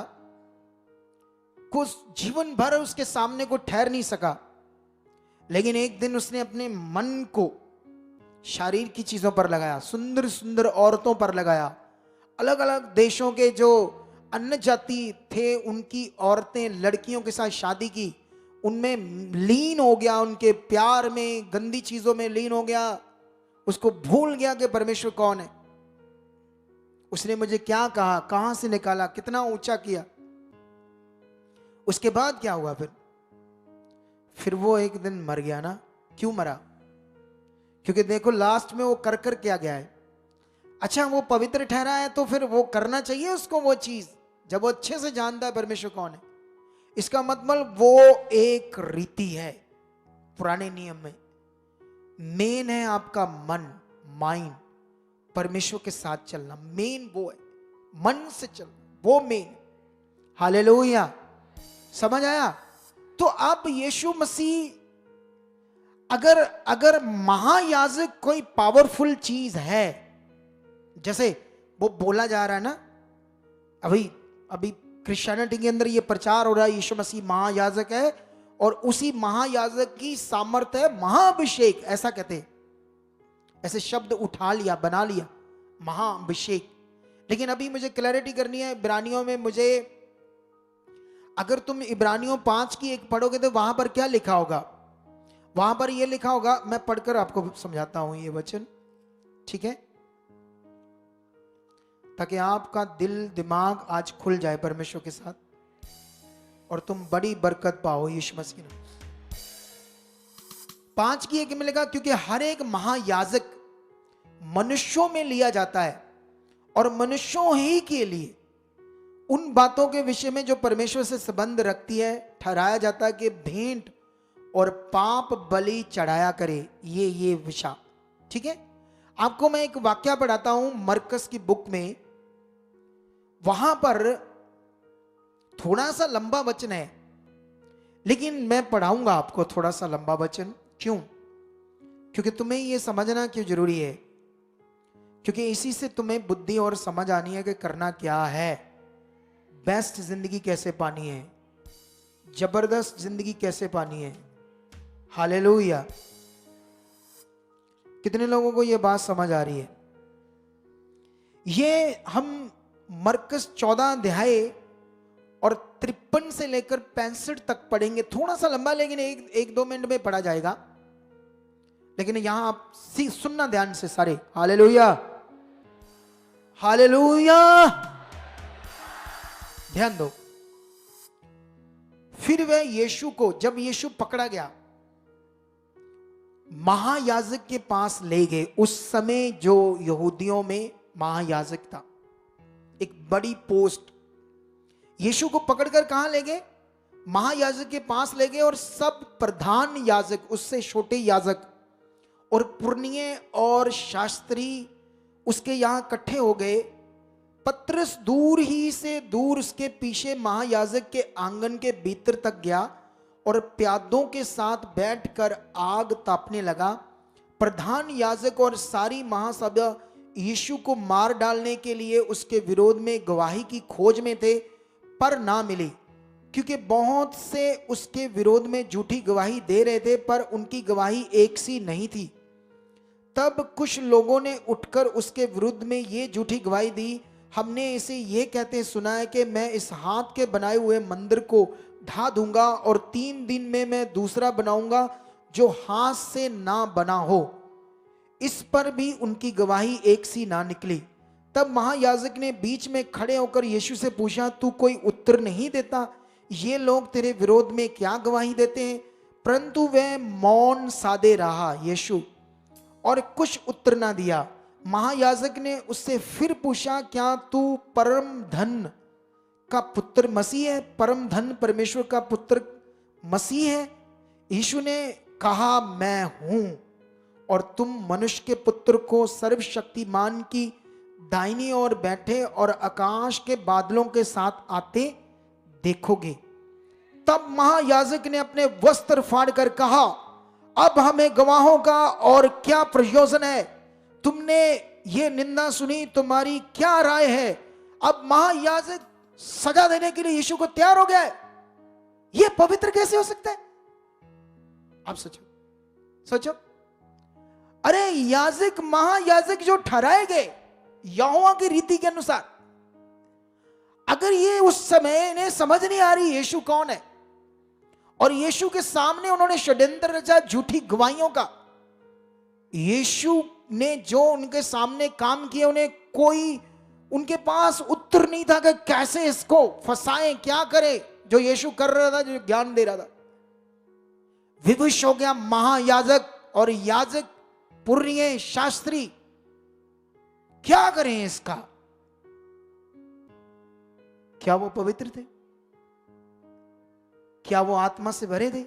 कुछ जीवन भर उसके सामने को ठहर नहीं सका। लेकिन एक दिन उसने अपने मन को शरीर की चीजों पर लगाया, सुंदर सुंदर औरतों पर लगाया। अलग अलग देशों के जो अन्य जाति थे उनकी औरतें, लड़कियों के साथ शादी की, उनमें लीन हो गया, उनके प्यार में, गंदी चीजों में लीन हो गया। उसको भूल गया कि परमेश्वर कौन है। उसने मुझे क्या कहा, कहां से निकाला, कितना ऊंचा किया। उसके बाद क्या हुआ? फिर वो एक दिन मर गया ना। क्यों मरा? क्योंकि देखो लास्ट में वो कर क्या गया है। अच्छा, वो पवित्र ठहरा है तो फिर वो करना चाहिए उसको वो चीज, जब वो अच्छे से जानता है परमेश्वर कौन है। इसका मतलब वो एक रीति है पुराने नियम में। मेन है आपका मन, माइंड, परमेश्वर के साथ चलना। मेन वो है, मन से चलना, वो मेन। हालेलुया। समझ आया? तो अब यीशु मसीह अगर महायाजक कोई पावरफुल चीज है, जैसे वो बोला जा रहा है ना, अभी क्रिश्चियनिटी के अंदर ये प्रचार हो रहा है यीशु मसीह महायाजक है, और उसी महायाजक की सामर्थ्य है महाअभिषेक, ऐसा कहते हैं। ऐसे शब्द उठा लिया, बना लिया, महाअभिषेक। लेकिन अभी मुझे क्लैरिटी करनी है इब्रानियों में। मुझे, अगर तुम इब्रानियों 5 की 1 पढ़ोगे तो वहां पर क्या लिखा होगा? वहां पर यह लिखा होगा, मैं पढ़कर आपको समझाता हूं ये वचन, ठीक है, ताकि आपका दिल दिमाग आज खुल जाए परमेश्वर के साथ और तुम बड़ी बरकत पाओ यीशु मसीह ने। 5 की एक में लिखा, क्योंकि हर एक महायाजक मनुष्यों में लिया जाता है और मनुष्यों ही के लिए उन बातों के विषय में जो परमेश्वर से संबंध रखती है ठहराया जाता है कि भेंट और पाप बलि चढ़ाया करे ये विषय, ठीक है। आपको मैं एक वाक्य पढ़ाता हूं मरकस की बुक में, वहां पर थोड़ा सा लंबा वचन है लेकिन मैं पढ़ाऊंगा आपको थोड़ा सा लंबा वचन। क्यों? क्योंकि तुम्हें यह समझना क्यों जरूरी है, क्योंकि इसी से तुम्हें बुद्धि और समझ आनी है कि करना क्या है, बेस्ट जिंदगी कैसे पानी है, जबरदस्त जिंदगी कैसे पानी है। हालेलुया। कितने लोगों को यह बात समझ आ रही है? ये हम मरकस 14 अध्याय और 53 से लेकर 65 तक पढ़ेंगे। थोड़ा सा लंबा, लेकिन एक दो मिनट में पढ़ा जाएगा। लेकिन यहां आप सुनना ध्यान से सारे। हालेलुया, हालेलुया, ध्यान दो। फिर वह यीशु को, जब यीशु पकड़ा गया, महायाजक के पास ले गए। उस समय जो यहूदियों में महायाजक था, एक बड़ी पोस्ट। यीशु को पकड़कर कहां ले गए? महायाजक के पास ले गए और सब प्रधान याजक, उससे छोटे याजक और पुरनिये और शास्त्री उसके यहां इकट्ठे हो गए। पतरस दूर ही से दूर उसके पीछे महायाजक के आंगन के भीतर तक गया और प्यादों के साथ बैठकर आग तापने लगा। प्रधान याजक और सारी महासभा यीशु को मार डालने के लिए उसके विरोध में गवाही की खोज में थे, पर ना मिली, क्योंकि बहुत से उसके विरोध में झूठी गवाही दे रहे थे, पर उनकी गवाही एक सी नहीं थी। तब कुछ लोगों ने उठकर उसके विरुद्ध में ये झूठी गवाही दी, हमने इसे ये कहते सुना है कि मैं इस हाथ के बनाए हुए मंदिर को ढा दूंगा और 3 दिन में मैं दूसरा बनाऊंगा जो हाथ से ना बना हो। इस पर भी उनकी गवाही एक सी ना निकली। तब महायाजक ने बीच में खड़े होकर यीशु से पूछा, तू कोई उत्तर नहीं देता? ये लोग तेरे विरोध में क्या गवाही देते हैं? परंतु वह मौन साधे रहा यीशु, और कुछ उत्तर ना दिया। महायाजक ने उससे फिर पूछा, क्या तू परम धन का पुत्र मसीह है? परम धन परमेश्वर का पुत्र मसीह है? यीशु ने कहा, मैं हूं, और तुम मनुष्य के पुत्र को सर्वशक्तिमान की दाहिनी ओर बैठे और आकाश के बादलों के साथ आते देखोगे। तब महायाजक ने अपने वस्त्र फाड़कर कहा, अब हमें गवाहों का और क्या प्रयोजन है? तुमने ये निंदा सुनी, तुम्हारी क्या राय है? अब महायाजक सजा देने के लिए यीशु को तैयार हो गया है। ये पवित्र कैसे हो सकता है? आप सोचो, सोचो। अरे याजक, महायाजक जो ठहराए गए यहोवा की रीति के अनुसार, अगर ये उस समय इन्हें समझ नहीं आ रही यीशु कौन है, और यीशु के सामने उन्होंने षड्यंत्र रचा झूठी गवाहियों का, यीशु ने जो उनके सामने काम किए, उन्हें कोई, उनके पास उत्तर नहीं था कि कैसे इसको फंसाएं, क्या करें। जो यीशु कर रहा था, जो ज्ञान दे रहा था, विवश हो गया महायाजक और याजक, पुरनिये, शास्त्री। क्या करें इसका? क्या वो पवित्र थे? क्या वो आत्मा से भरे थे?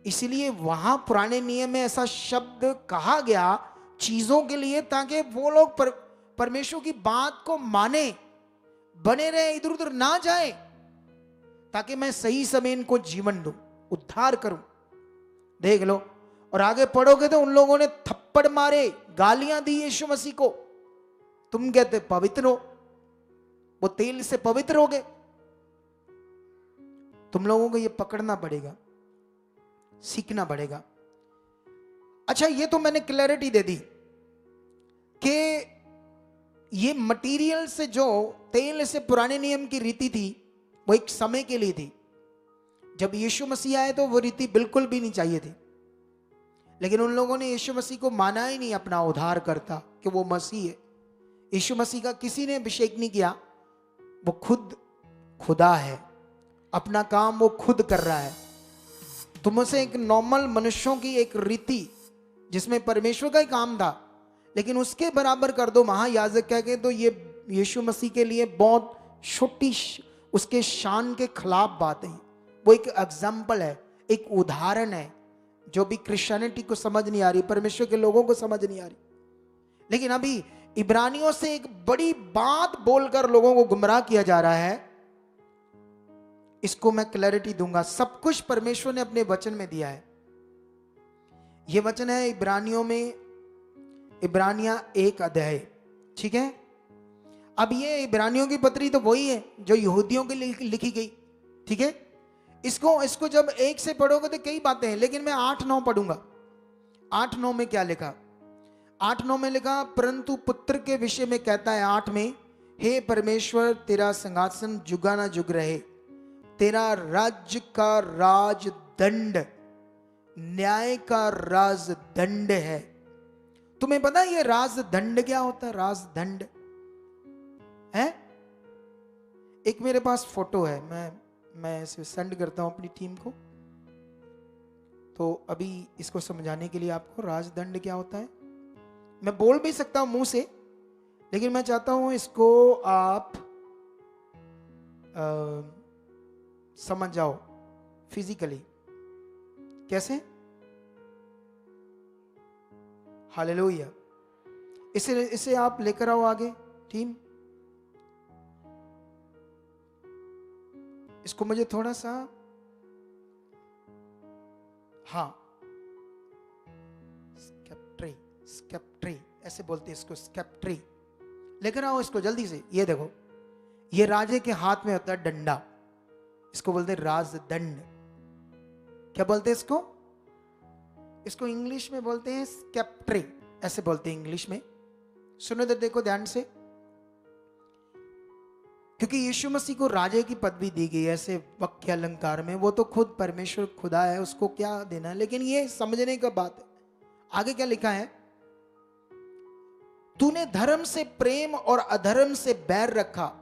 इसलिए वहां पुराने नियम में ऐसा शब्द कहा गया चीजों के लिए, ताकि वो लोग परमेश्वर की बात को माने, बने रहे, इधर उधर ना जाए, ताकि मैं सही समय इनको जीवन दूं, उद्धार करूं। देख लो, और आगे पढ़ोगे तो उन लोगों ने थप्पड़ मारे, गालियां दी यीशु मसीह को। तुम कहते पवित्र हो, वो तेल से पवित्र हो गए। तुम लोगों को ये पकड़ना पड़ेगा, सीखना पड़ेगा। अच्छा, ये तो मैंने क्लैरिटी दे दी कि ये मटेरियल से, जो तेल से पुराने नियम की रीति थी, वो एक समय के लिए थी। जब यीशु मसीह आए तो वो रीति बिल्कुल भी नहीं चाहिए थी। लेकिन उन लोगों ने यीशु मसीह को माना ही नहीं अपना उद्धार करता कि वो मसीह है। यीशु मसीह का किसी ने अभिषेक नहीं किया, वो खुद खुदा है, अपना काम वो खुद कर रहा है। तुम से एक नॉर्मल मनुष्यों की एक रीति जिसमें परमेश्वर का ही काम था, लेकिन उसके बराबर कर दो महायाजक कह के, तो ये यीशु मसीह के लिए बहुत छोटी उसके शान के खिलाफ बात है। वो एक एग्जाम्पल है, एक उदाहरण है जो भी क्रिश्चियनिटी को समझ नहीं आ रही, परमेश्वर के लोगों को समझ नहीं आ रही। लेकिन अभी इब्रानियों से एक बड़ी बात बोलकर लोगों को गुमराह किया जा रहा है। इसको मैं क्लैरिटी दूंगा। सब कुछ परमेश्वर ने अपने वचन में दिया है। यह वचन है इब्रानियों में, इब्रानियां 1 अध्याय, ठीक है। अब ये इब्रानियों की पत्री तो वही है जो यहूदियों के लिए लिखी गई, ठीक है। इसको जब 1 से पढ़ोगे तो कई बातें हैं, लेकिन मैं 8-9 पढ़ूंगा। 8-9 में क्या लिखा? 8-9 में लिखा, परंतु पुत्र के विषय में कहता है 8 में, हे परमेश्वर तेरा सिंहासन जुगा ना जुग रहे, तेरा राज्य का राजदंड न्याय का राजदंड है। तुम्हें पता है ये राजदंड क्या होता है? राजदंड है। एक मेरे पास फोटो है, मैं इसे सेंड करता हूं अपनी टीम को। तो अभी इसको समझाने के लिए आपको राजदंड क्या होता है मैं बोल भी सकता हूं मुंह से, लेकिन मैं चाहता हूं इसको आप समझ जाओ फिजिकली। कैसे? हालेलुया। इसे आप लेकर आओ आगे टीम। इसको मुझे थोड़ा सा, हाँ, स्केप्ट्री ऐसे बोलते हैं इसको, स्केप्ट्री। लेकर आओ इसको जल्दी से। ये देखो, ये राजे के हाथ में होता है डंडा, इसको बोलते हैं राजदंड। क्या बोलते हैं इसको? इसको इंग्लिश में बोलते हैं स्केप्ट्री, ऐसे बोलते हैं इंग्लिश में। सुनो तो देखो ध्यान से, क्योंकि यीशु मसीह को राजे की पदवी दी गई ऐसे वाक्य अलंकार में। वो तो खुद परमेश्वर खुदा है, उसको क्या देना है, लेकिन ये समझने का बात है। आगे क्या लिखा है? तूने धर्म से प्रेम और अधर्म से बैर रखा,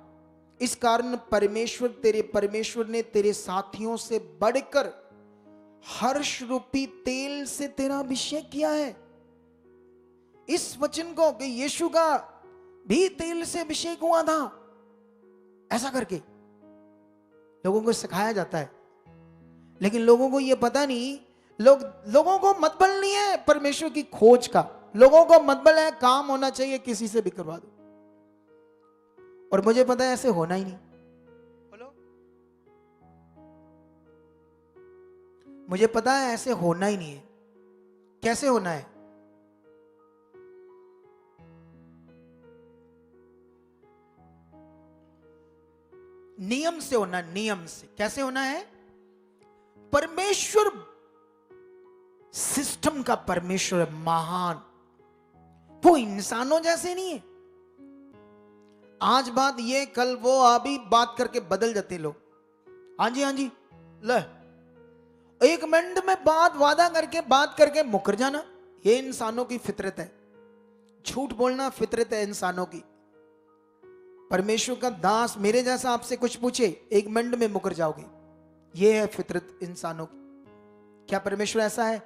इस कारण परमेश्वर ने तेरे साथियों से बढ़कर हर्ष रूपी तेल से तेरा अभिषेक किया है। इस वचन को कि यीशु का भी तेल से अभिषेक हुआ था, ऐसा करके लोगों को सिखाया जाता है। लेकिन लोगों को यह पता नहीं, लोगों को मतबल नहीं है परमेश्वर की खोज का। लोगों को मतबल है काम होना चाहिए, किसी से भी करवा दो। और मुझे पता है ऐसे होना ही नहीं। बोलो, मुझे पता है ऐसे होना ही नहीं है। कैसे होना है? नियम से होना, नियम से। कैसे होना है? परमेश्वर सिस्टम का परमेश्वर है, महान। वो इंसानों जैसे नहीं है। आज बात ये, कल वो, अभी बात करके बदल जाते लोग। हाँ जी हाँ जी, ले 1 मिनट में बात वादा करके बात करके मुकर जाना, ये इंसानों की फितरत है। झूठ बोलना फितरत है इंसानों की। परमेश्वर का दास मेरे जैसा आपसे कुछ पूछे, 1 मिनट में मुकर जाओगे, ये है फितरत इंसानों की। क्या परमेश्वर ऐसा है?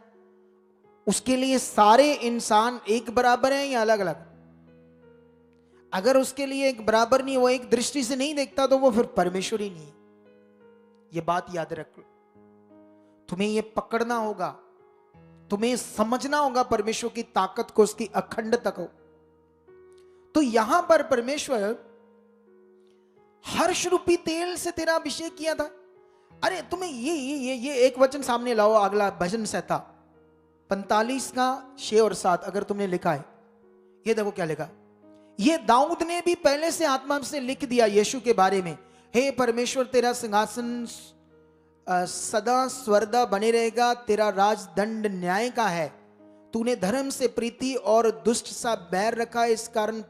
उसके लिए सारे इंसान एक बराबर हैं या अलग अलग? अगर उसके लिए एक बराबर नहीं, वो एक दृष्टि से नहीं देखता, तो वो फिर परमेश्वर ही नहीं। ये बात याद रख लो। तुम्हें ये पकड़ना होगा, तुम्हें समझना होगा परमेश्वर की ताकत को, उसकी अखंडता को। तो यहां पर परमेश्वर हर्ष रूपी तेल से तेरा अभिषेक किया था। अरे तुम्हें ये एक वचन सामने लाओ, अगला भजन संहिता 45 का 6 और 7 अगर तुमने लिखा है, ये देखो क्या लिखा। ये दाऊद ने भी पहले से आत्मा से लिख दिया यीशु के बारे में। हे परमेश्वर तेरा सिंहासन सदा स्वर्दा बने रहेगा, तेरा राजदंड न्याय का है। तूने धर्म से प्रीति और दुष्ट सा बैर रखा, इस कारण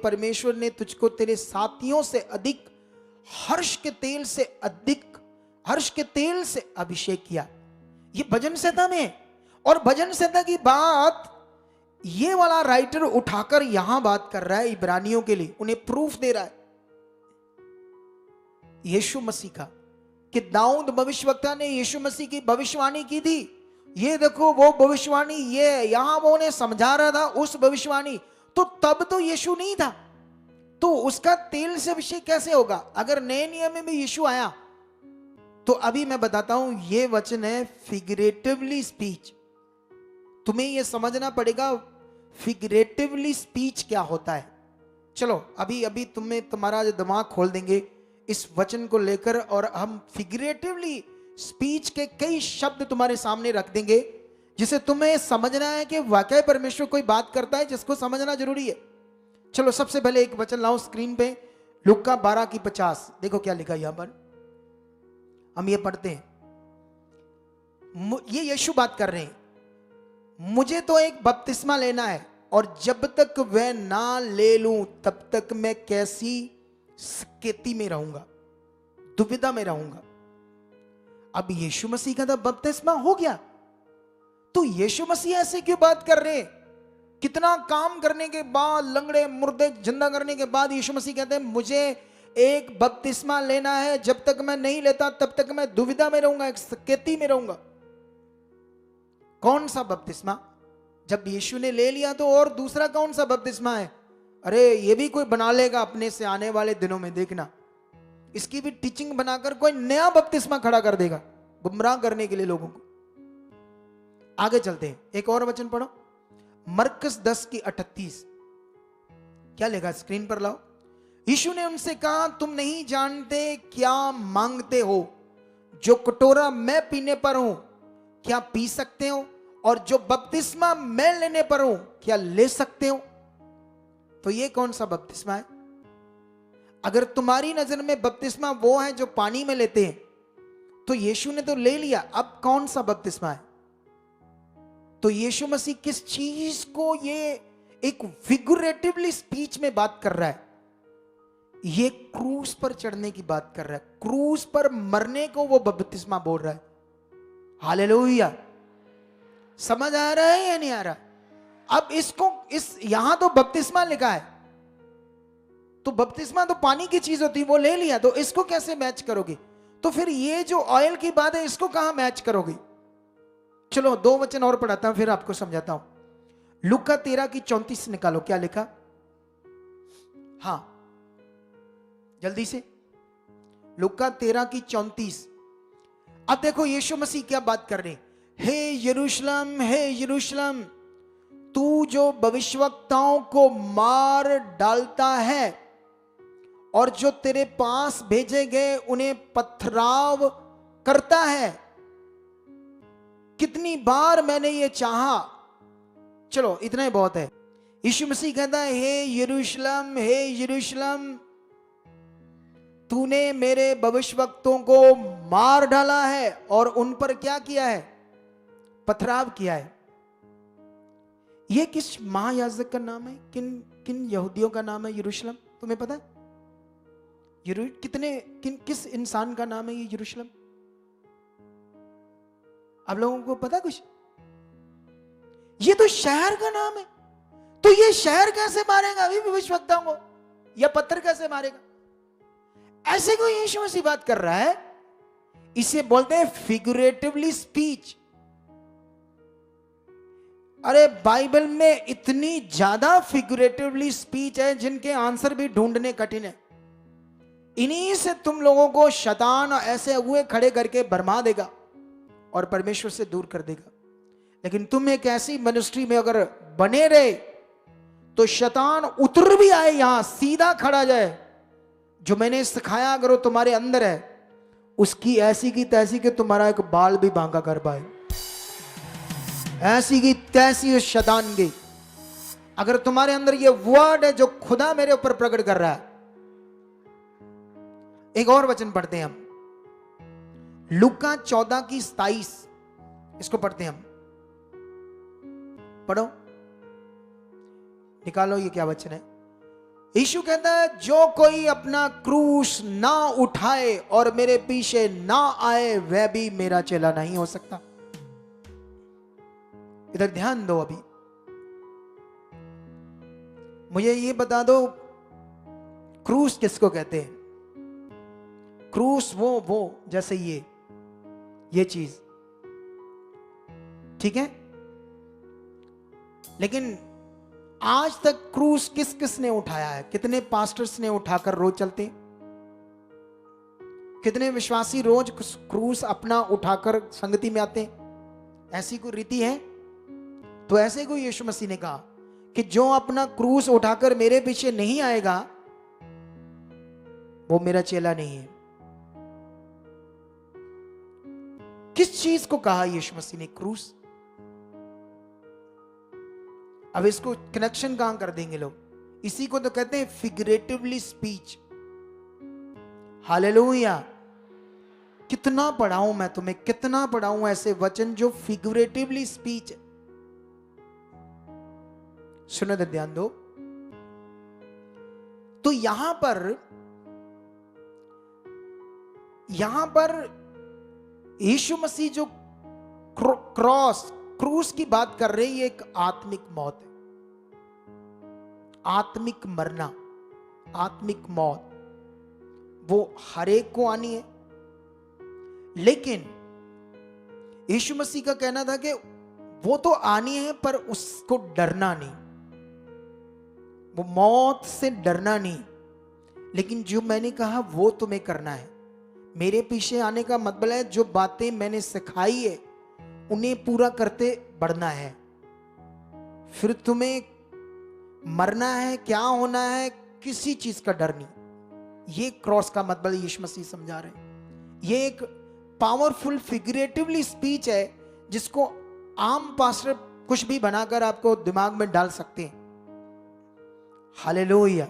परमेश्वर ने तुझको तेरे साथियों से अधिक हर्ष के तेल से अभिषेक किया। ये भजन संहिता में है। और भजन संहिता की बात ये वाला राइटर उठाकर यहां बात कर रहा है इब्रानियों के लिए, उन्हें प्रूफ दे रहा है यीशु मसीह का, कि दाऊद भविष्यवक्ता ने यीशु मसीह की भविष्यवाणी की थी। ये देखो वो भविष्यवाणी, ये यहां वो उन्हें समझा रहा था उस भविष्यवाणी। तो तब तो यीशु नहीं था, तो उसका तेल से अभिषेक कैसे होगा? अगर नए नियम में भी यीशु आया तो अभी मैं बताता हूं, ये वचन है फिगरेटिवली स्पीच। तुम्हें ये समझना पड़ेगा फिगरेटिवली स्पीच क्या होता है। चलो अभी अभी तुम्हारा जो दिमाग खोल देंगे इस वचन को लेकर, और हम फिगरेटिवली स्पीच के कई शब्द तुम्हारे सामने रख देंगे, जिसे तुम्हें समझना है कि वाकई परमेश्वर कोई बात करता है, जिसको समझना जरूरी है। चलो सबसे पहले एक वचन लाओ स्क्रीन पे, लूका 12:50। देखो क्या लिखा यहां पर, हम ये पढ़ते हैं। ये यीशु बात कर रहे हैं, मुझे तो एक बपतिस्मा लेना है और जब तक वह ना ले लूं तब तक मैं कैसी स्केती में रहूंगा, दुविधा में रहूंगा। अब यीशु मसीह का तो बपतिस्मा हो गया, तो यीशु मसीह ऐसे क्यों बात कर रहे हैं? कितना काम करने के बाद, लंगड़े मुर्दे जिंदा करने के बाद यीशु मसीह कहते हैं मुझे एक बपतिस्मा लेना है, जब तक मैं नहीं लेता तब तक मैं दुविधा में रहूंगा, एक स्केती में रहूंगा। कौन सा बपतिस्मा? जब यीशु ने ले लिया तो और दूसरा कौन सा बपतिस्मा है? अरे ये भी कोई बना लेगा अपने से आने वाले दिनों में, देखना इसकी भी टीचिंग बनाकर कोई नया बपतिस्मा खड़ा कर देगा, गुमराह करने के लिए लोगों को। आगे चलते हैं, एक और वचन पढ़ो, मरकस 10:38। क्या लिखा स्क्रीन पर लाओ। यीशु ने उनसे कहा तुम नहीं जानते क्या मांगते हो, जो कटोरा मैं पीने पर हूं क्या पी सकते हो, और जो बपतिस्मा मैं लेने पर हूं क्या ले सकते हो? तो ये कौन सा बपतिस्मा है? अगर तुम्हारी नजर में बपतिस्मा वो है जो पानी में लेते हैं, तो यीशु ने तो ले लिया, अब कौन सा बपतिस्मा है? तो यीशु मसीह किस चीज को ये एक फिगरेटिवली स्पीच में बात कर रहा है? ये क्रूस पर चढ़ने की बात कर रहा है, क्रूस पर मरने को वो बपतिस्मा बोल रहा है। हालेलुया। समझ आ रहा है या नहीं आ रहा? अब इसको यहां तो बपतिस्मा लिखा है, तो बपतिस्मा तो पानी की चीज होती है, वो ले लिया, तो इसको कैसे मैच करोगे? तो फिर ये जो ऑयल की बात है इसको कहां मैच करोगे? चलो 2 वचन और पढ़ाता हूं फिर आपको समझाता हूं। लूका 13:34 निकालो, क्या लिखा? हां जल्दी से, लूका 13:34। अब देखो यीशु मसीह क्या बात कर रहे हैं। हे यरूशलेम, हे यरूशलेम, तू जो भविष्यवक्ताओं को मार डालता है और जो तेरे पास भेजे गए उन्हें पथराव करता है, कितनी बार मैंने ये चाहा। चलो इतना ही बहुत है। यीशु मसीह कहता है हे यरूशलेम, हे यरूशलेम, तूने मेरे भविष्यवक्तों को मार डाला है और उन पर क्या किया है? पथराव किया है। यह किस महायाजक का नाम है? किन यहूदियों का नाम है यरूशलेम? तुम्हें पता है? किस इंसान का नाम है ये यरूशलेम? आप लोगों को पता कुछ? ये तो शहर का नाम है। तो ये शहर कैसे मारेगा अभी भविष्यवक्ताओं को, या पत्थर कैसे मारेगा? ऐसे कोई यीशु मसीह बात कर रहा है, इसे बोलते हैं फिगरेटिवली स्पीच। अरे बाइबल में इतनी ज्यादा फिगरेटिवली स्पीच है जिनके आंसर भी ढूंढने कठिन है। इन्हीं से तुम लोगों को शैतान ऐसे हुए खड़े करके भरमा देगा और परमेश्वर से दूर कर देगा। लेकिन तुम एक ऐसी मिनिस्ट्री में अगर बने रहे तो शैतान उतर भी आए, यहां सीधा खड़ा जाए। जो मैंने सिखाया अगर वो तुम्हारे अंदर है, उसकी ऐसी की तैसी कि तुम्हारा एक बाल भी बांका कर पाए, ऐसी की तैसी उस शैतान की। अगर तुम्हारे अंदर ये वर्ड है जो खुदा मेरे ऊपर प्रकट कर रहा है। एक और वचन पढ़ते हैं हम, लूका 14:27, इसको पढ़ते हैं हम। पढ़ो, निकालो ये क्या वचन है। यीशु कहता है जो कोई अपना क्रूस ना उठाए और मेरे पीछे ना आए वह भी मेरा चेला नहीं हो सकता। इधर ध्यान दो। अभी मुझे ये बता दो, क्रूस किसको कहते हैं? क्रूस वो जैसे ये चीज, ठीक है। लेकिन आज तक क्रूस किस किस ने उठाया है? कितने पास्टर्स ने उठाकर रोज चलते? कितने विश्वासी रोज क्रूस अपना उठाकर संगति में आते? ऐसी कोई रीति है? तो ऐसे को यीशु मसीह ने कहा कि जो अपना क्रूस उठाकर मेरे पीछे नहीं आएगा वो मेरा चेला नहीं है। किस चीज को कहा यीशु मसीह ने क्रूस? अब इसको कनेक्शन कहां कर देंगे लोग? इसी को तो कहते हैं फिगरेटिवली स्पीच। हालेलुया। कितना पढ़ाऊं मैं तुम्हें, कितना पढ़ाऊं ऐसे वचन जो फिगरेटिवली स्पीच है। सुनो तो ध्यान दो। तो यहां पर यीशु मसीह जो क्रूस की बात कर रहे हैं, ये एक आत्मिक मौत है, आत्मिक मरना, आत्मिक मौत। वो हर एक को आनी है। लेकिन यीशु मसीह का कहना था कि वो तो आनी है पर उसको डरना नहीं, वो मौत से डरना नहीं। लेकिन जो मैंने कहा वो तुम्हें करना है। मेरे पीछे आने का मतलब है जो बातें मैंने सिखाई है उन्हें पूरा करते बढ़ना है। फिर तुम्हें मरना है, क्या होना है, किसी चीज का डर नहीं। ये क्रॉस का मतलब यीशु मसीह समझा रहे हैं। ये एक पावरफुल फिगरेटिवली स्पीच है जिसको आम पास्टर कुछ भी बनाकर आपको दिमाग में डाल सकते हैं। हालेलुया।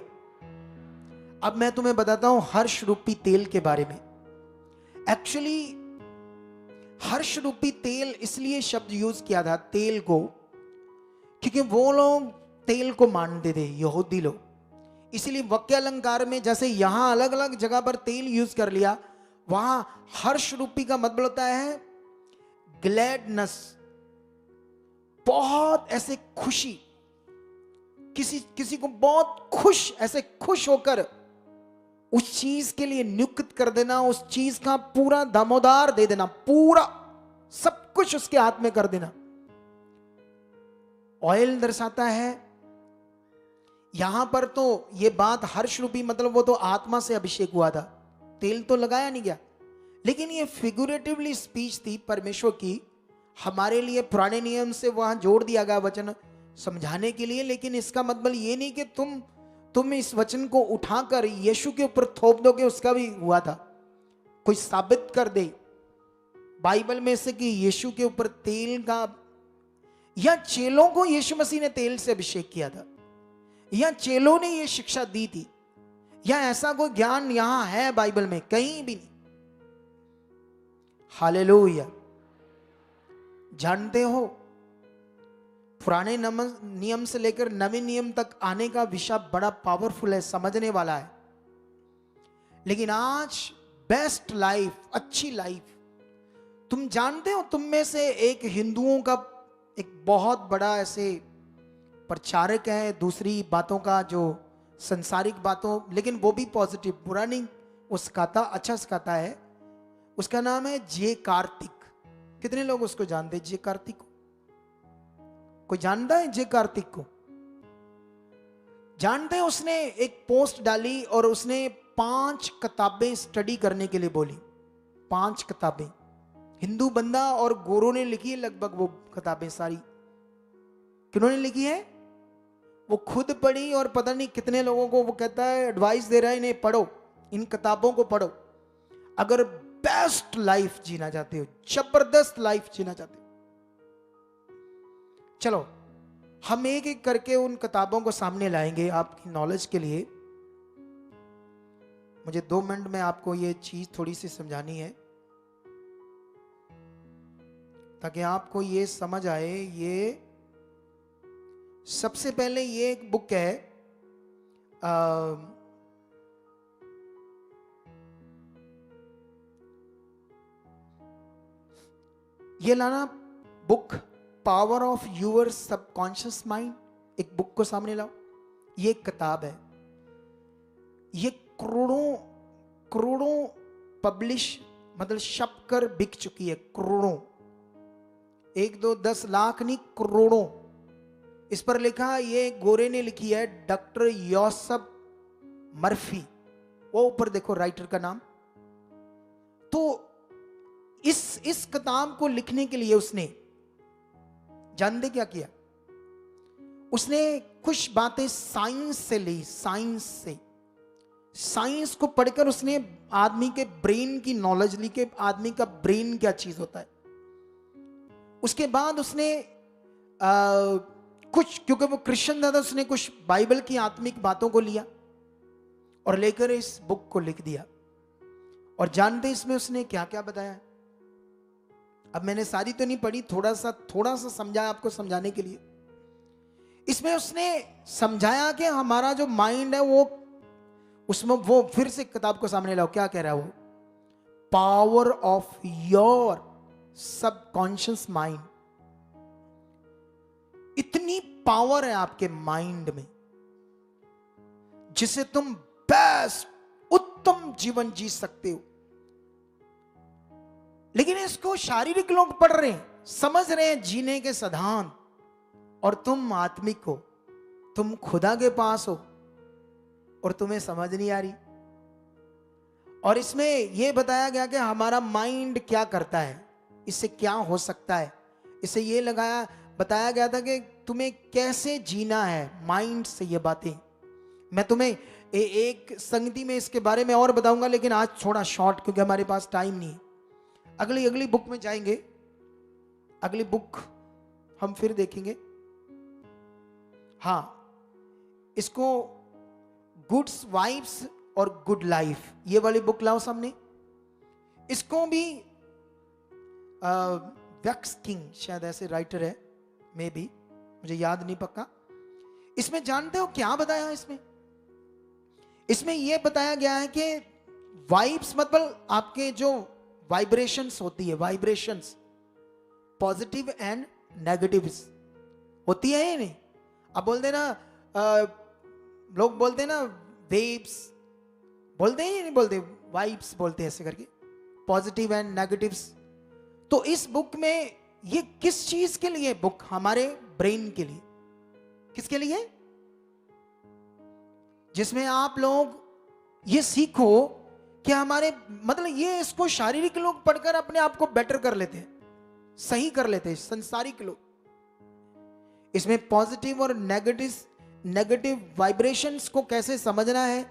अब मैं तुम्हें बताता हूं हर्ष रूपी तेल के बारे में। एक्चुअली हर्ष रूपी तेल इसलिए शब्द यूज किया था तेल को, क्योंकि वो लोग तेल को मानते थे, यहूदी लोग। इसलिए वाक्य अलंकार में जैसे यहां अलग अलग जगह पर तेल यूज कर लिया, वहां हर्ष रूपी का मतलब होता है ग्लैडनेस, बहुत ऐसे खुशी, किसी को बहुत खुश, ऐसे खुश होकर उस चीज के लिए नियुक्त कर देना, उस चीज का पूरा दामोदार दे देना, पूरा सब कुछ उसके हाथ में कर देना। ऑयल दर्शाता है यहां पर। तो ये बात हर्ष रूपी मतलब वो तो आत्मा से अभिषेक हुआ था, तेल तो लगाया नहीं गया। लेकिन ये फिगरेटिवली स्पीच थी परमेश्वर की, हमारे लिए पुराने नियम से वहां जोड़ दिया गया वचन समझाने के लिए। लेकिन इसका मतलब ये नहीं कि तुम इस वचन को उठाकर यीशु के ऊपर थोप दोगे, उसका भी हुआ था। कोई साबित कर दे बाइबल में से कि यीशु के ऊपर तेल का, या चेलों को यीशु मसीह ने तेल से अभिषेक किया था, या चेलों ने यह शिक्षा दी थी, या ऐसा कोई ज्ञान यहां है बाइबल में? कहीं भी नहीं। हालेलुया। जानते हो पुराने नियम से लेकर नवे नियम तक आने का विषय बड़ा पावरफुल है, समझने वाला है। लेकिन आज बेस्ट लाइफ, अच्छी लाइफ, तुम जानते हो, तुम में से एक हिंदुओं का एक बहुत बड़ा ऐसे प्रचारक है दूसरी बातों का, जो संसारिक बातों, लेकिन वो भी पॉजिटिव, बुरा नहीं वो सिखाता, अच्छा सिखाता है। उसका नाम है जे कार्तिक। कितने लोग उसको जानते हैं? जे कार्तिक को कोई जानता है? जे कार्तिक को जानते हैं? उसने एक पोस्ट डाली और उसने 5 किताबें स्टडी करने के लिए बोली। 5 किताबें हिंदू बंदा और गोरों ने लिखी है लगभग वो किताबें सारी। किन्होंने लिखी है? वो खुद पढ़ी और पता नहीं कितने लोगों को वो कहता है, एडवाइस दे रहा है, इन्हें पढ़ो, इन किताबों को पढ़ो। अगर बेस्ट लाइफ जीना चाहते हो, जबरदस्त लाइफ जीना चाहते हो, चलो हम एक एक करके उन किताबों को सामने लाएंगे आपकी नॉलेज के लिए। मुझे 2 मिनट में आपको ये चीज थोड़ी सी समझानी है ताकि आपको ये समझ आए। ये सबसे पहले ये एक बुक है, ये लाना book power of your subconscious mind, एक बुक को सामने लाओ। ये एक किताब है, ये करोड़ों करोड़ों पब्लिश मतलब छप कर बिक चुकी है, करोड़ों, 1 2 10 लाख नहीं, करोड़ों। इस पर लिखा, ये गोरे ने लिखी है, डॉक्टर योसेफ मर्फी, वो ऊपर देखो राइटर का नाम। तो इस किताब को लिखने के लिए उसने जानते क्या किया? उसने कुछ बातें साइंस से ली, साइंस को पढ़कर उसने आदमी के ब्रेन की नॉलेज ली कि आदमी का ब्रेन क्या चीज होता है। उसके बाद उसने कुछ, क्योंकि वो क्रिश्चियन था, उसने कुछ बाइबल की आत्मिक बातों को लिया और लेकर इस बुक को लिख दिया। और जानते इसमें उसने क्या क्या बताया? अब मैंने सारी तो नहीं पढ़ी, थोड़ा सा समझाया आपको समझाने के लिए। इसमें उसने समझाया कि हमारा जो माइंड है वो, उसमें वो फिर से किताब को सामने लाओ, क्या कह रहा है वो? Power of your subconscious mind. इतनी पावर है आपके माइंड में जिसे तुम बेस्ट उत्तम जीवन जी सकते हो। लेकिन इसको शारीरिक लोग पढ़ रहे हैं, समझ रहे हैं जीने के सिद्धांत, और तुम आत्मिक हो, तुम खुदा के पास हो और तुम्हें समझ नहीं आ रही। और इसमें यह बताया गया कि हमारा माइंड क्या करता है, इससे क्या हो सकता है। इससे यह बताया गया था कि तुम्हें कैसे जीना है माइंड से। ये बातें मैं तुम्हें एक संगति में इसके बारे में और बताऊंगा, लेकिन आज थोड़ा शॉर्ट, क्योंकि हमारे पास टाइम नहीं है। अगली बुक में जाएंगे, अगली बुक हम फिर देखेंगे। हाँ, इसको गुड्स वाइफ्स और गुड लाइफ, ये वाली बुक लाओ सामने। इसको भी वैक्स किंग शायद ऐसे राइटर है, मे बी, मुझे याद नहीं पक्का। इसमें जानते हो क्या बताया? इसमें यह बताया गया है कि वाइब्स मतलब आपके जो वाइब्रेशंस होती है, वाइब्रेशंस पॉजिटिव एंड नेगेटिव्स होती है या नहीं? अब बोलते ना, लोग बोलते ना वेव्स, बोलते हैं या नहीं बोलते? वाइब्स बोलते हैं ऐसे करके, पॉजिटिव एंड नेगेटिव्स। तो इस बुक में ये किस चीज के लिए बुक? हमारे ब्रेन के लिए। किसके लिए? जिसमें आप लोग ये सीखो कि हमारे मतलब ये, इसको शारीरिक लोग पढ़कर अपने आप को बेटर कर लेते हैं, सही कर लेते हैं, संसारिक लोग। इसमें पॉजिटिव और नेगेटिव वाइब्रेशंस को कैसे समझना है,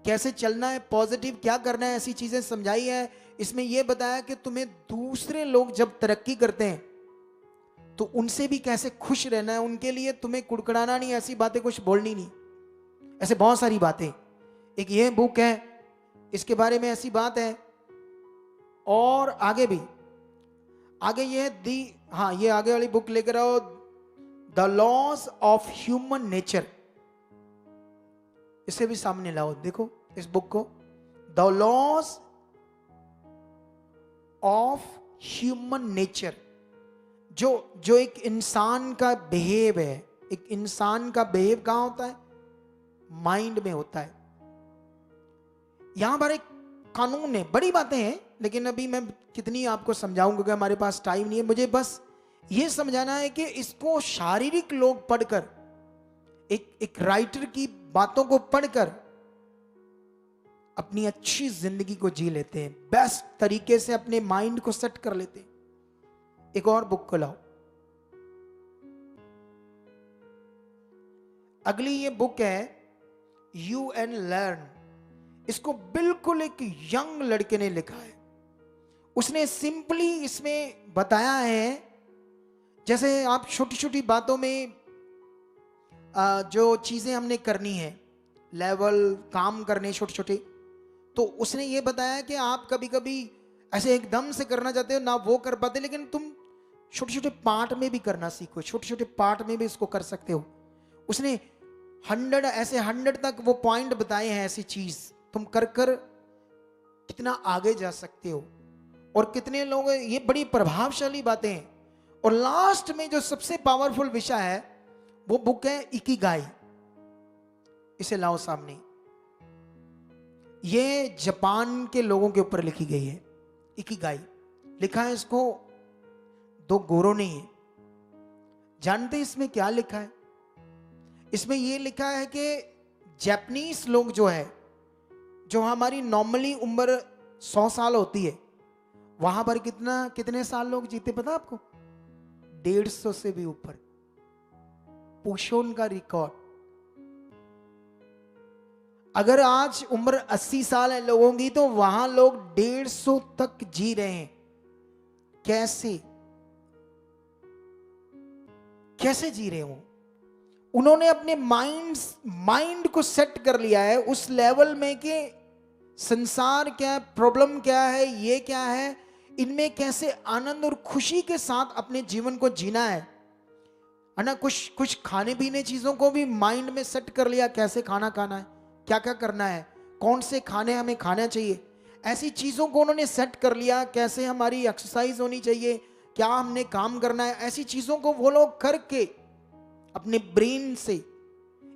कैसे चलना है, पॉजिटिव क्या करना है, ऐसी चीजें समझाई है। इसमें यह बताया कि तुम्हें दूसरे लोग जब तरक्की करते हैं तो उनसे भी कैसे खुश रहना है, उनके लिए तुम्हें कुड़कुड़ाना नहीं, ऐसी बातें कुछ बोलनी नहीं। ऐसे बहुत सारी बातें, एक ये बुक है इसके बारे में ऐसी बात है। और आगे भी, आगे ये हाँ, ये आगे वाली बुक लेकर आओ, the laws of human nature. इसे भी सामने लाओ, देखो इस बुक को, the laws of human nature. जो एक इंसान का बिहेव है, एक इंसान का बिहेव कहां होता है? माइंड में होता है। यहां पर एक कानून है, बड़ी बातें हैं, लेकिन अभी मैं कितनी आपको समझाऊंगा क्योंकि हमारे पास टाइम नहीं है। मुझे बस ये समझाना है कि इसको शारीरिक लोग पढ़कर, एक राइटर की बातों को पढ़कर अपनी अच्छी जिंदगी को जी लेते हैं, बेस्ट तरीके से अपने माइंड को सेट कर लेते हैं। एक और बुक को लाओ, अगली ये बुक है यू एंड लर्न। इसको बिल्कुल एक यंग लड़के ने लिखा है। उसने सिंपली इसमें बताया है, जैसे आप छोटी छोटी बातों में जो चीजें हमने करनी है, लेवल काम करने छोटे छोटे, तो उसने ये बताया कि आप कभी कभी ऐसे एकदम से करना चाहते हो ना, वो कर पाते, लेकिन तुम छोटे छोटे पार्ट में भी करना सीखो, छोटे छोटे पार्ट में भी इसको कर सकते हो। उसने 100 तक वो पॉइंट बताए हैं, ऐसी चीज तुम कर कितना आगे जा सकते हो। और कितने लोग, ये बड़ी प्रभावशाली बातें हैं। और लास्ट में जो सबसे पावरफुल विषय है वो बुक है इकिगाई। इसे लाओ सामने। ये जापान के लोगों के ऊपर लिखी गई है, इकिगाई। लिखा है इसको दो गोरों ने है। जानते इसमें क्या लिखा है? इसमें यह लिखा है कि जापानीज लोग जो है, जो हमारी नॉर्मली उम्र 100 साल होती है, वहां पर कितने साल लोग जीते पता आपको? 150 से भी ऊपर। पूछो उनका रिकॉर्ड। अगर आज उम्र 80 साल है लोगों की, तो वहां लोग 150 तक जी रहे हैं। कैसे कैसे जी रहे हो? उन्होंने अपने माइंड को सेट कर लिया है उस लेवल में कि संसार क्या है, प्रॉब्लम क्या है, ये क्या है, इनमें कैसे आनंद और खुशी के साथ अपने जीवन को जीना है ना। कुछ खाने पीने चीजों को भी माइंड में सेट कर लिया, कैसे खाना खाना है, क्या क्या करना है, कौन से खाने हमें खाना चाहिए, ऐसी चीजों को उन्होंने सेट कर लिया। कैसे हमारी एक्सरसाइज होनी चाहिए, क्या हमने काम करना है, ऐसी चीजों को वो लोग करके अपने ब्रेन से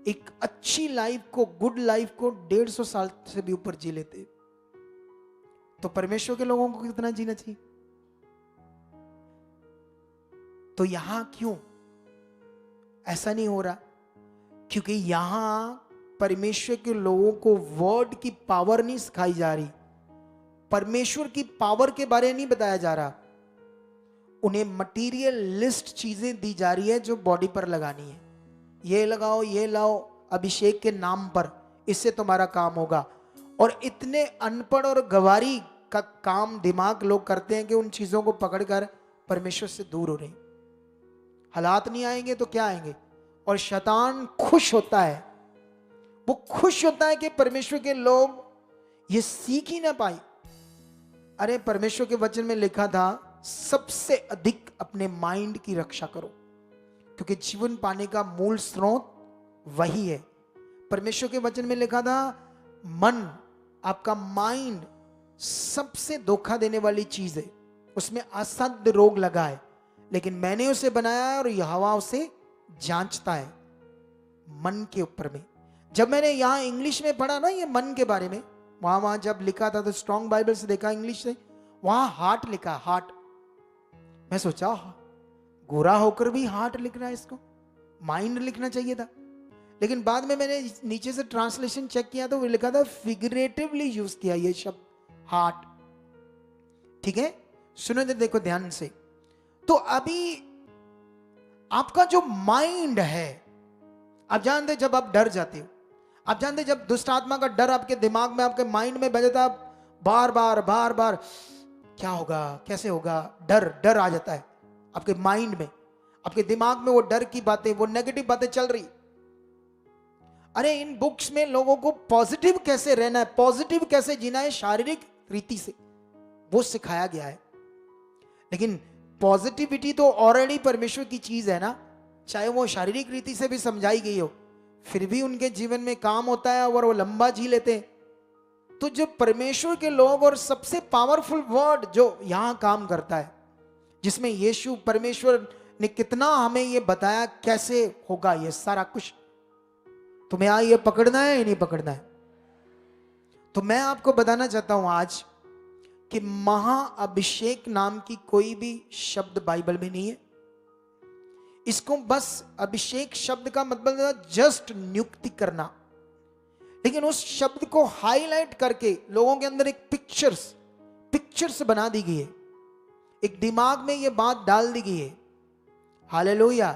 एक अच्छी लाइफ को, गुड लाइफ को 150 साल से भी ऊपर जी लेते। तो परमेश्वर के लोगों को कितना जीना चाहिए? तो यहां क्यों ऐसा नहीं हो रहा? क्योंकि यहां परमेश्वर के लोगों को वर्ड की पावर नहीं सिखाई जा रही, परमेश्वर की पावर के बारे में नहीं बताया जा रहा। उन्हें मटीरियलिस्ट चीजें दी जा रही है जो बॉडी पर लगानी है। ये लगाओ, ये लाओ अभिषेक के नाम पर, इससे तुम्हारा काम होगा। और इतने अनपढ़ और गवारी का काम दिमाग लोग करते हैं कि उन चीजों को पकड़कर परमेश्वर से दूर हो रहे। हालात नहीं आएंगे तो क्या आएंगे? और शैतान खुश होता है, वो खुश होता है कि परमेश्वर के लोग ये सीख ही ना पाए। अरे परमेश्वर के वचन में लिखा था, सबसे अधिक अपने माइंड की रक्षा करो, क्योंकि जीवन पाने का मूल स्रोत वही है। परमेश्वर के वचन में लिखा था, मन, आपका माइंड सबसे धोखा देने वाली चीज है, उसमें असाध्य रोग लगा है, लेकिन मैंने उसे बनाया है और यहोवा उसे जांचता है। मन के ऊपर में जब मैंने यहां इंग्लिश में पढ़ा ना ये मन के बारे में, वहां जब लिखा था तो स्ट्रॉन्ग बाइबल से देखा इंग्लिश से, वहां हार्ट लिखा, हार्ट। मैं सोचा गोरा होकर भी हार्ट लिख रहा है, इसको माइंड लिखना चाहिए था। लेकिन बाद में मैंने नीचे से ट्रांसलेशन चेक किया तो वो लिखा था फिगरेटिवली यूज किया ये शब्द हार्ट। ठीक है, सुनो देखो ध्यान से। तो अभी आपका जो माइंड है, आप जानते जब आप डर जाते हो, आप जानते जब दुष्ट आत्मा का डर आपके दिमाग में, आपके माइंड में बजता, बार बार क्या होगा, कैसे होगा, डर आ जाता है आपके माइंड में, आपके दिमाग में वो डर की बातें, वो नेगेटिव बातें चल रही। अरे इन बुक्स में लोगों को पॉजिटिव कैसे रहना है, पॉजिटिव कैसे जीना है शारीरिक रीति से, वो सिखाया गया है। लेकिन पॉजिटिविटी तो ऑलरेडी परमेश्वर की चीज है ना, चाहे वो शारीरिक रीति से भी समझाई गई हो, फिर भी उनके जीवन में काम होता है और वो लंबा जी लेते हैं। तो जो परमेश्वर के लोग, और सबसे पावरफुल वर्ड जो यहां काम करता है, जिसमें यीशु परमेश्वर ने कितना हमें ये बताया कैसे होगा ये सारा कुछ, तुम्हें ये पकड़ना है या नहीं पकड़ना है। तो मैं आपको बताना चाहता हूं आज कि महाअभिषेक नाम की कोई भी शब्द बाइबल में नहीं है। इसको बस अभिषेक शब्द का मतलब है जस्ट नियुक्ति करना, लेकिन उस शब्द को हाईलाइट करके लोगों के अंदर एक पिक्चर्स बना दी गई है, एक दिमाग में ये बात डाल दी गई है। हालेलुया।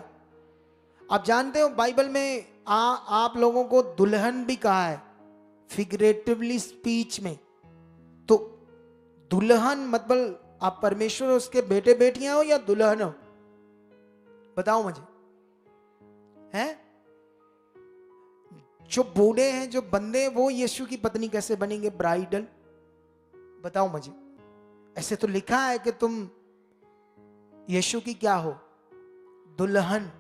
आप जानते हो बाइबल में आप लोगों को दुल्हन भी कहा है फिगरेटिवली स्पीच में। तो दुल्हन मतलब आप परमेश्वर उसके बेटे बेटियां हो या दुल्हन हो, बताओ मुझे, हैं? जो बूढ़े हैं, जो बंदे, वो यीशु की पत्नी कैसे बनेंगे, ब्राइडल? बताओ मुझे। ऐसे तो लिखा है कि तुम यीशु की क्या हो, दुल्हन।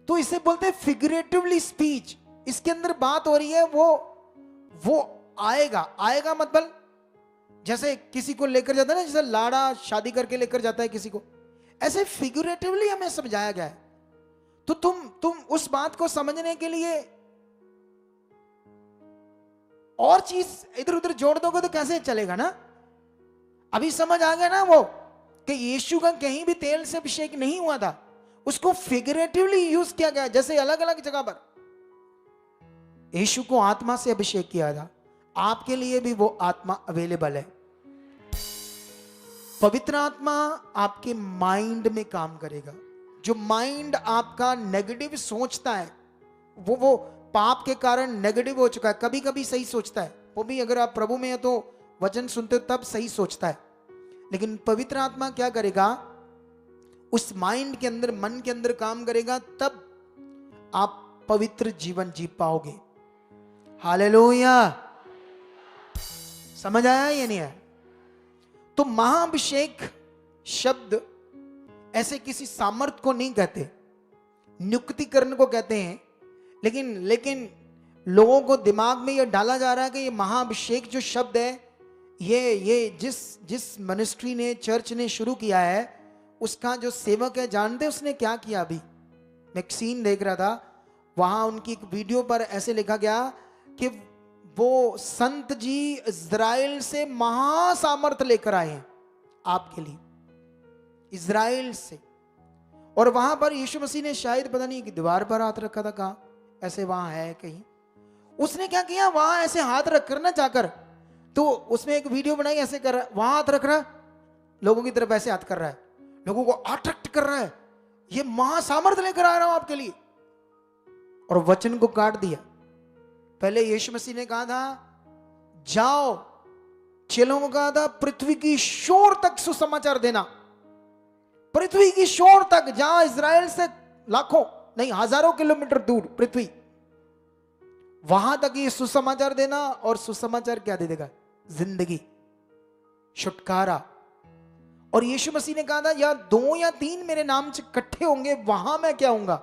तो इसे बोलते हैं फिगरेटिवली स्पीच। इसके अंदर बात हो रही है वो आएगा मतलब जैसे किसी को लेकर जाता है ना, जैसे लाड़ा शादी करके लेकर जाता है किसी को, ऐसे फिगुरेटिवली हमें समझाया गया है। तो तुम उस बात को समझने के लिए और चीज इधर उधर जोड़ दोगे तो कैसे चलेगा ना। अभी समझ आ गया ना वो कि यीशु का कहीं भी तेल से अभिषेक नहीं हुआ था, उसको फिगरेटिवली यूज किया गया। जैसे अलग अलग जगह पर यीशु को आत्मा से अभिषेक किया था, आपके लिए भी वो आत्मा अवेलेबल है। पवित्र आत्मा आपके माइंड में काम करेगा। जो माइंड आपका नेगेटिव सोचता है, वो पाप के कारण नेगेटिव हो चुका है। कभी कभी सही सोचता है, वो भी अगर आप प्रभु में है तो वचन सुनते हो तब सही सोचता है। लेकिन पवित्र आत्मा क्या करेगा, उस माइंड के अंदर, मन के अंदर काम करेगा, तब आप पवित्र जीवन जी पाओगे। हालेलुया। समझ आया या नहीं आया? तो महाअभिषेक शब्द ऐसे किसी सामर्थ को नहीं कहते, नियुक्तिकरण को कहते हैं। लेकिन लोगों को दिमाग में यह डाला जा रहा है कि ये महाअभिषेक जो शब्द है, ये जिस मिनिस्ट्री ने, चर्च ने शुरू किया है, उसका जो सेवक है, जानते उसने क्या किया? अभी मैं एक सीन देख रहा था, वहां उनकी एक वीडियो पर ऐसे लिखा गया कि वो संत जी इज़राइल से महासामर्थ लेकर आए हैं आपके लिए, इज़राइल से। और वहां पर यीशु मसीह ने शायद पता नहीं कि दीवार पर हाथ रखा था, कहां ऐसे वहां है कहीं, उसने क्या किया, वहां ऐसे हाथ रख कर ना जाकर, तो उसमें एक वीडियो बनाई, ऐसे कर रहा है, वहां हाथ रख रहा है, लोगों की तरफ ऐसे हाथ कर रहा है, लोगों को अट्रैक्ट कर रहा है, ये महासामर्थ लेकर आ रहा हूं आपके लिए। और वचन को काट दिया। पहले यीशु मसीह ने कहा था जाओ, चेलों को कहा था पृथ्वी की शोर तक सुसमाचार देना, पृथ्वी की शोर तक, जहां इज़राइल से लाखों नहीं हजारों किलोमीटर दूर पृथ्वी, वहां तक ये सुसमाचार देना। और सुसमाचार क्या दे देगा? जिंदगी, छुटकारा। और यीशु मसीह ने कहा था या 2 या 3 मेरे नाम से इकट्ठे होंगे, वहां मैं क्या होऊंगा?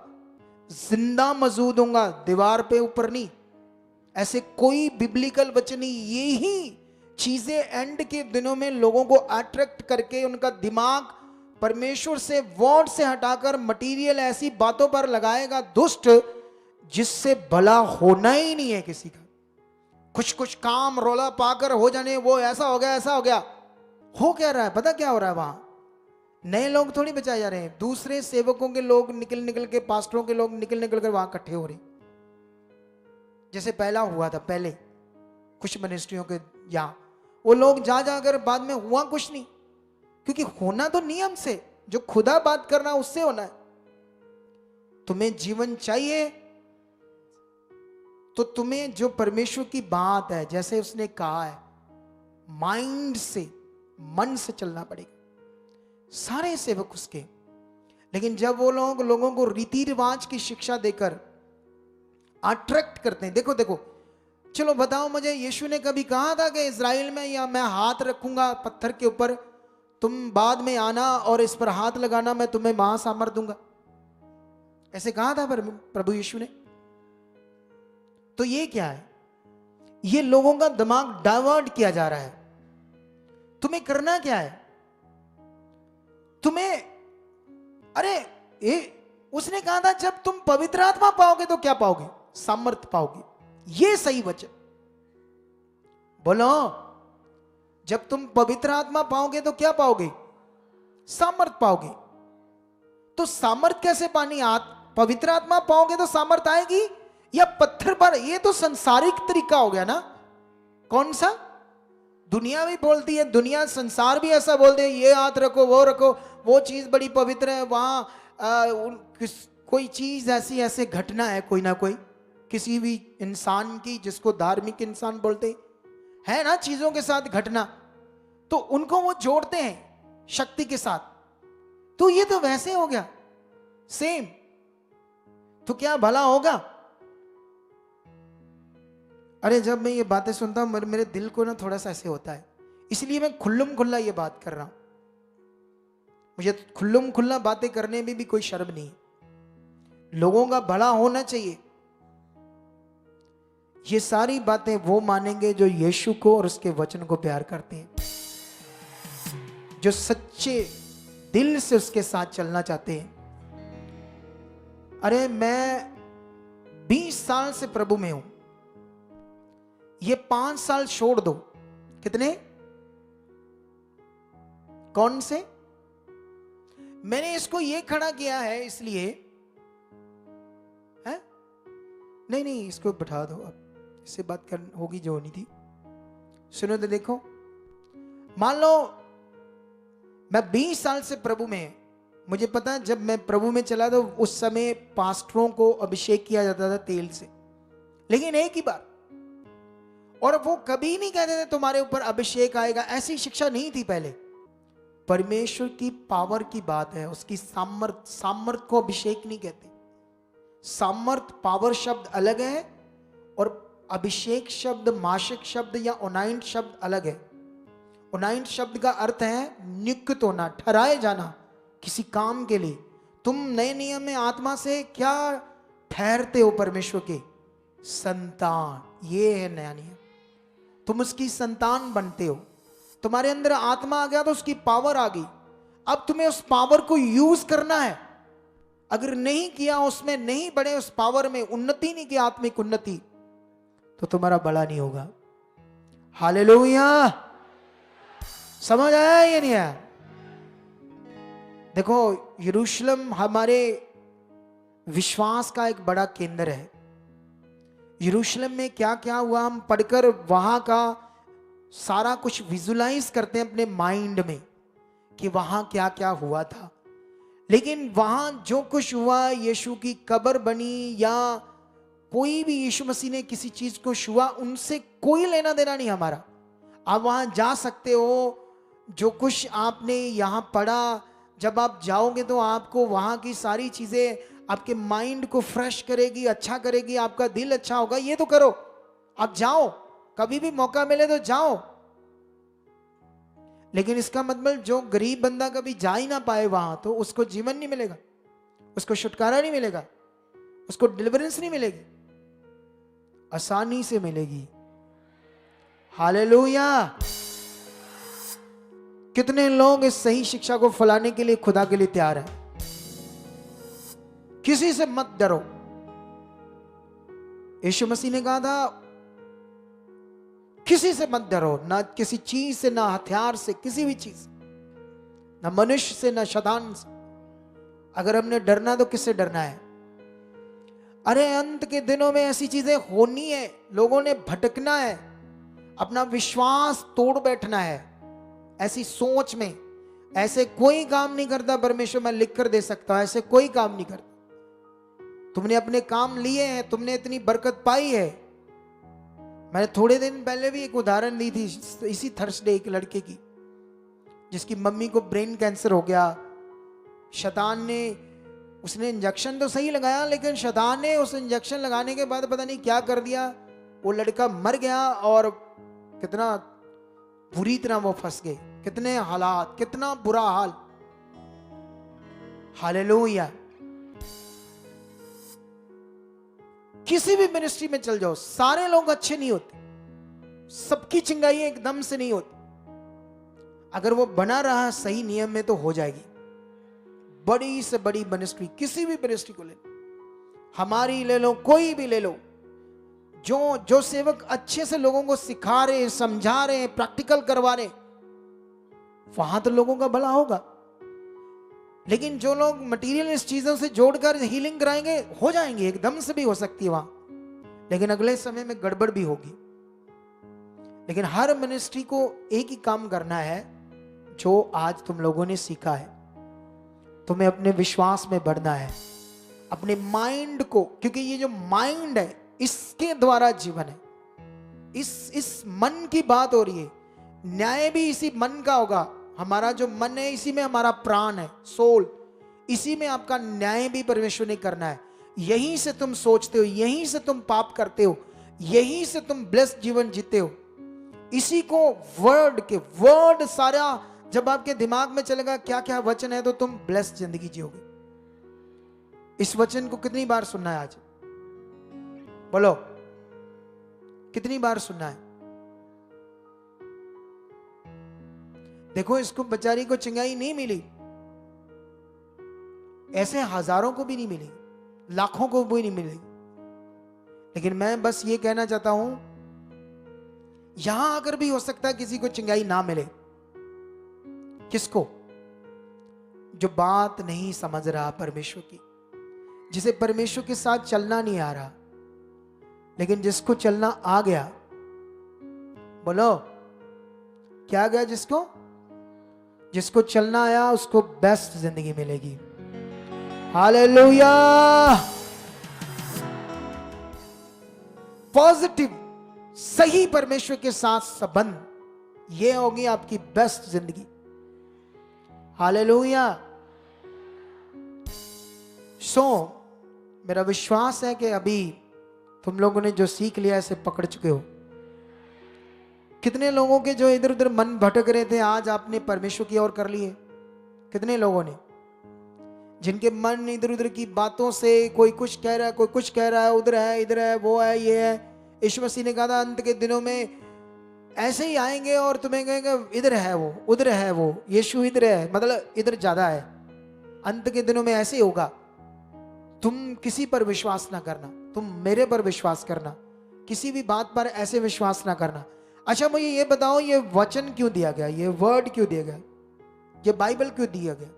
जिंदा मौजूद होऊंगा, दीवार पे ऊपर नहीं। ऐसे कोई बिब्लिकल वचन नहीं। यही चीजें एंड के दिनों में लोगों को अट्रैक्ट करके उनका दिमाग परमेश्वर से, वर्ड से हटाकर मटीरियल ऐसी बातों पर लगाएगा दुष्ट, जिससे भला होना ही नहीं है किसी का। कुछ काम रोला पाकर हो जाने, वो ऐसा हो गया, ऐसा हो गया। हो क्या रहा है? पता क्या हो रहा है? वहां नए लोग थोड़ी बचाए जा रहे हैं, दूसरे सेवकों के लोग निकल के, पास्टरों के लोग निकल कर वहां इकट्ठे हो रहे, जैसे पहला हुआ था। पहले कुछ मिनिस्ट्रियों के यहां वो लोग जा जाकर, बाद में हुआ कुछ नहीं, क्योंकि होना तो नियम से, जो खुदा बात करना उससे होना है। तुम्हें जीवन चाहिए तो तुम्हें जो परमेश्वर की बात है, जैसे उसने कहा है, माइंड से, मन से चलना पड़ेगा। सारे सेवक उसके। लेकिन जब वो लोग लोगों को रीति रिवाज की शिक्षा देकर अट्रैक्ट करते हैं, देखो चलो बताओ मुझे, यीशु ने कभी कहा था कि इज़राइल में या मैं हाथ रखूंगा पत्थर के ऊपर, तुम बाद में आना और इस पर हाथ लगाना, मैं तुम्हें महासामर्थ दूंगा? ऐसे कहा था प्रभु यीशु ने? तो ये क्या है? ये लोगों का दिमाग डाइवर्ट किया जा रहा है। तुम्हें करना क्या है? तुम्हें, उसने कहा था जब तुम पवित्र आत्मा पाओगे तो क्या पाओगे? सामर्थ पाओगे। ये सही वचन बोलो। जब तुम पवित्र आत्मा पाओगे तो क्या पाओगे? सामर्थ पाओगे। तो सामर्थ कैसे पानी? पवित्र आत्मा पाओगे तो सामर्थ आएगी, या पत्थर पर? ये तो संसारिक तरीका हो गया ना। कौन सा? दुनिया भी बोलती है, दुनिया, संसार भी ऐसा बोलते हैं, ये हाथ रखो, वो रखो, वो चीज बड़ी पवित्र है। वहां कोई चीज ऐसे घटना है, कोई ना कोई, किसी भी इंसान की, जिसको धार्मिक इंसान बोलते है ना, चीजों के साथ घटना, तो उनको वो जोड़ते हैं शक्ति के साथ। तो ये तो वैसे हो गया सेम। तो क्या भला होगा? अरे जब मैं ये बातें सुनता हूं, मेरे दिल को ना थोड़ा सा ऐसे होता है, इसलिए मैं खुल्लम खुल्ला ये बात कर रहा हूं। मुझे खुल्लम खुल्ला बातें करने में भी कोई शर्म नहीं। लोगों का भला होना चाहिए। ये सारी बातें वो मानेंगे जो यीशु को और उसके वचन को प्यार करते हैं, जो सच्चे दिल से उसके साथ चलना चाहते हैं। अरे मैं 20 साल से प्रभु में हूं, ये 5 साल छोड़ दो। कितने? कौन से? मैंने इसको ये खड़ा किया है इसलिए है? नहीं नहीं, इसको बैठा दो, अब इससे बात कर होगी जो होनी थी। सुनो तो देखो, मान लो मैं 20 साल से प्रभु में, मुझे पता है जब मैं प्रभु में चला तो उस समय पास्टरों को अभिषेक किया जाता था तेल से, लेकिन एक ही बार, और वो कभी नहीं कहते थे तुम्हारे ऊपर अभिषेक आएगा, ऐसी शिक्षा नहीं थी पहले। परमेश्वर की पावर की बात है, उसकी सामर्थ, सामर्थ को अभिषेक नहीं कहते। सामर्थ पावर शब्द अलग है और अभिषेक शब्द, माशिक शब्द या ओनाइंट शब्द अलग है। ओनाइंट शब्द का अर्थ है नियुक्त होना, ठहराए जाना किसी काम के लिए। तुम नए नियम में आत्मा से क्या ठहरते हो? परमेश्वर के संतान, ये है नया नियम। तुम उसकी संतान बनते हो, तुम्हारे अंदर आत्मा आ गया तो उसकी पावर आ गई। अब तुम्हें उस पावर को यूज करना है। अगर नहीं किया, उसमें नहीं बढ़े, उस पावर में उन्नति नहीं की, आत्मिक उन्नति, तो तुम्हारा बड़ा नहीं होगा। हालेलुया! समझ आया ये नहीं आया? देखो, यरूशलेम हमारे विश्वास का एक बड़ा केंद्र है। यरूशलेम में क्या क्या हुआ हम पढ़कर वहां का सारा कुछ विजुलाइज करते हैं अपने माइंड में कि वहां क्या क्या हुआ था। लेकिन वहां जो कुछ हुआ, यीशु की कब्र बनी या कोई भी यीशु मसीह ने किसी चीज को छुआ, उनसे कोई लेना देना नहीं हमारा। आप वहां जा सकते हो, जो कुछ आपने यहां पढ़ा, जब आप जाओगे तो आपको वहां की सारी चीजें आपके माइंड को फ्रेश करेगी, अच्छा करेगी, आपका दिल अच्छा होगा। ये तो करो, आप जाओ, कभी भी मौका मिले तो जाओ। लेकिन इसका मतलब जो गरीब बंदा कभी जा ही ना पाए वहां, तो उसको जीवन नहीं मिलेगा, उसको छुटकारा नहीं मिलेगा, उसको डिलीवरेंस नहीं मिलेगी, आसानी से मिलेगी। हालेलुया! कितने लोग इस सही शिक्षा को फैलाने के लिए खुदा के लिए तैयार हैं? किसी से मत डरो। यीशु मसीह ने कहा था किसी से मत डरो, ना किसी चीज से, ना हथियार से, किसी भी चीज, ना मनुष्य से, ना शैतान से। अगर हमने डरना तो किससे डरना है? अरे अंत के दिनों में ऐसी चीजें होनी है, लोगों ने भटकना है, अपना विश्वास तोड़ बैठना है ऐसी सोच में। ऐसे कोई काम नहीं करता परमेश्वर, मैं लिख कर दे सकता हूं, ऐसे कोई काम नहीं करता। तुमने अपने काम लिए हैं, तुमने इतनी बरकत पाई है। मैंने थोड़े दिन पहले भी एक उदाहरण दी थी, इसी थर्सडे, एक लड़के की जिसकी मम्मी को ब्रेन कैंसर हो गया। शैतान ने, उसने इंजेक्शन तो सही लगाया, लेकिन शैतान ने उस इंजेक्शन लगाने के बाद पता नहीं क्या कर दिया, वो लड़का मर गया। और कितना बुरी तरह वो फंस गए, कितने हालात, कितना बुरा हाल। हालेलुया! किसी भी मिनिस्ट्री में चल जाओ, सारे लोग अच्छे नहीं होते, सबकी चिंगाई एकदम से नहीं होती। अगर वो बना रहा सही नियम में तो हो जाएगी। बड़ी से बड़ी मिनिस्ट्री, किसी भी मिनिस्ट्री को ले लो, हमारी ले लो, कोई भी ले लो, जो सेवक अच्छे से लोगों को सिखा रहे, समझा रहे, प्रैक्टिकल करवा रहे, वहां तो लोगों का भला होगा। लेकिन जो लोग मटेरियल इस चीजों से जोड़कर हीलिंग कराएंगे, हो जाएंगे, एकदम से भी हो सकती है वहां, लेकिन अगले समय में गड़बड़ भी होगी। लेकिन हर मिनिस्ट्री को एक ही काम करना है जो आज तुम लोगों ने सीखा है। तुम्हें अपने विश्वास में बढ़ना है, अपने माइंड को, क्योंकि ये जो माइंड है इसके द्वारा जीवन है। इस मन की बात हो रही है, न्याय भी इसी मन का होगा। हमारा जो मन है, इसी में हमारा प्राण है, सोल, इसी में आपका न्याय भी परमेश्वर ने करना है। यहीं से तुम सोचते हो, यहीं से तुम पाप करते हो, यहीं से तुम ब्लेस्ड जीवन जीते हो। इसी को वर्ड सारा जब आपके दिमाग में चलेगा क्या क्या वचन है, तो तुम ब्लेस्ड जिंदगी जियोगे। इस वचन को कितनी बार सुनना है आज? बोलो, कितनी बार सुनना है? देखो, इसको बेचारी को चिंगाई नहीं मिली, ऐसे हजारों को भी नहीं मिलेगी, लाखों को भी नहीं मिलेगी। लेकिन मैं बस ये कहना चाहता हूं, यहां अगर भी हो सकता है किसी को चिंगाई ना मिले। किसको? जो बात नहीं समझ रहा परमेश्वर की, जिसे परमेश्वर के साथ चलना नहीं आ रहा। लेकिन जिसको चलना आ गया, बोलो क्या आ गया? जिसको चलना आया उसको बेस्ट जिंदगी मिलेगी। हालेलुया। पॉजिटिव सही परमेश्वर के साथ संबंध, ये होगी आपकी बेस्ट जिंदगी। हालेलुया। मेरा विश्वास है कि अभी तुम लोगों ने जो सीख लिया इसे पकड़ चुके हो। कितने लोगों के जो इधर उधर मन भटक रहे थे, आज आपने परमेश्वर की ओर कर लिए? कितने लोगों ने, जिनके मन इधर उधर की बातों से, कोई कुछ कह रहा है, कोई कुछ कह रहा है, उधर है, इधर है, वो है, ये है। यीशु मसीह ने कहा था अंत के दिनों में ऐसे ही आएंगे और तुम्हें कहेंगे इधर है वो, उधर है वो, यीशु इधर है, मतलब इधर ज्यादा है। अंत के दिनों में ऐसे ही होगा। तुम किसी पर विश्वास ना करना, तुम मेरे पर विश्वास करना, किसी भी बात पर ऐसे विश्वास ना करना। अच्छा मुझे ये बताओ, ये वचन क्यों दिया गया, ये वर्ड क्यों दिया गया, ये बाइबल क्यों दिया गया?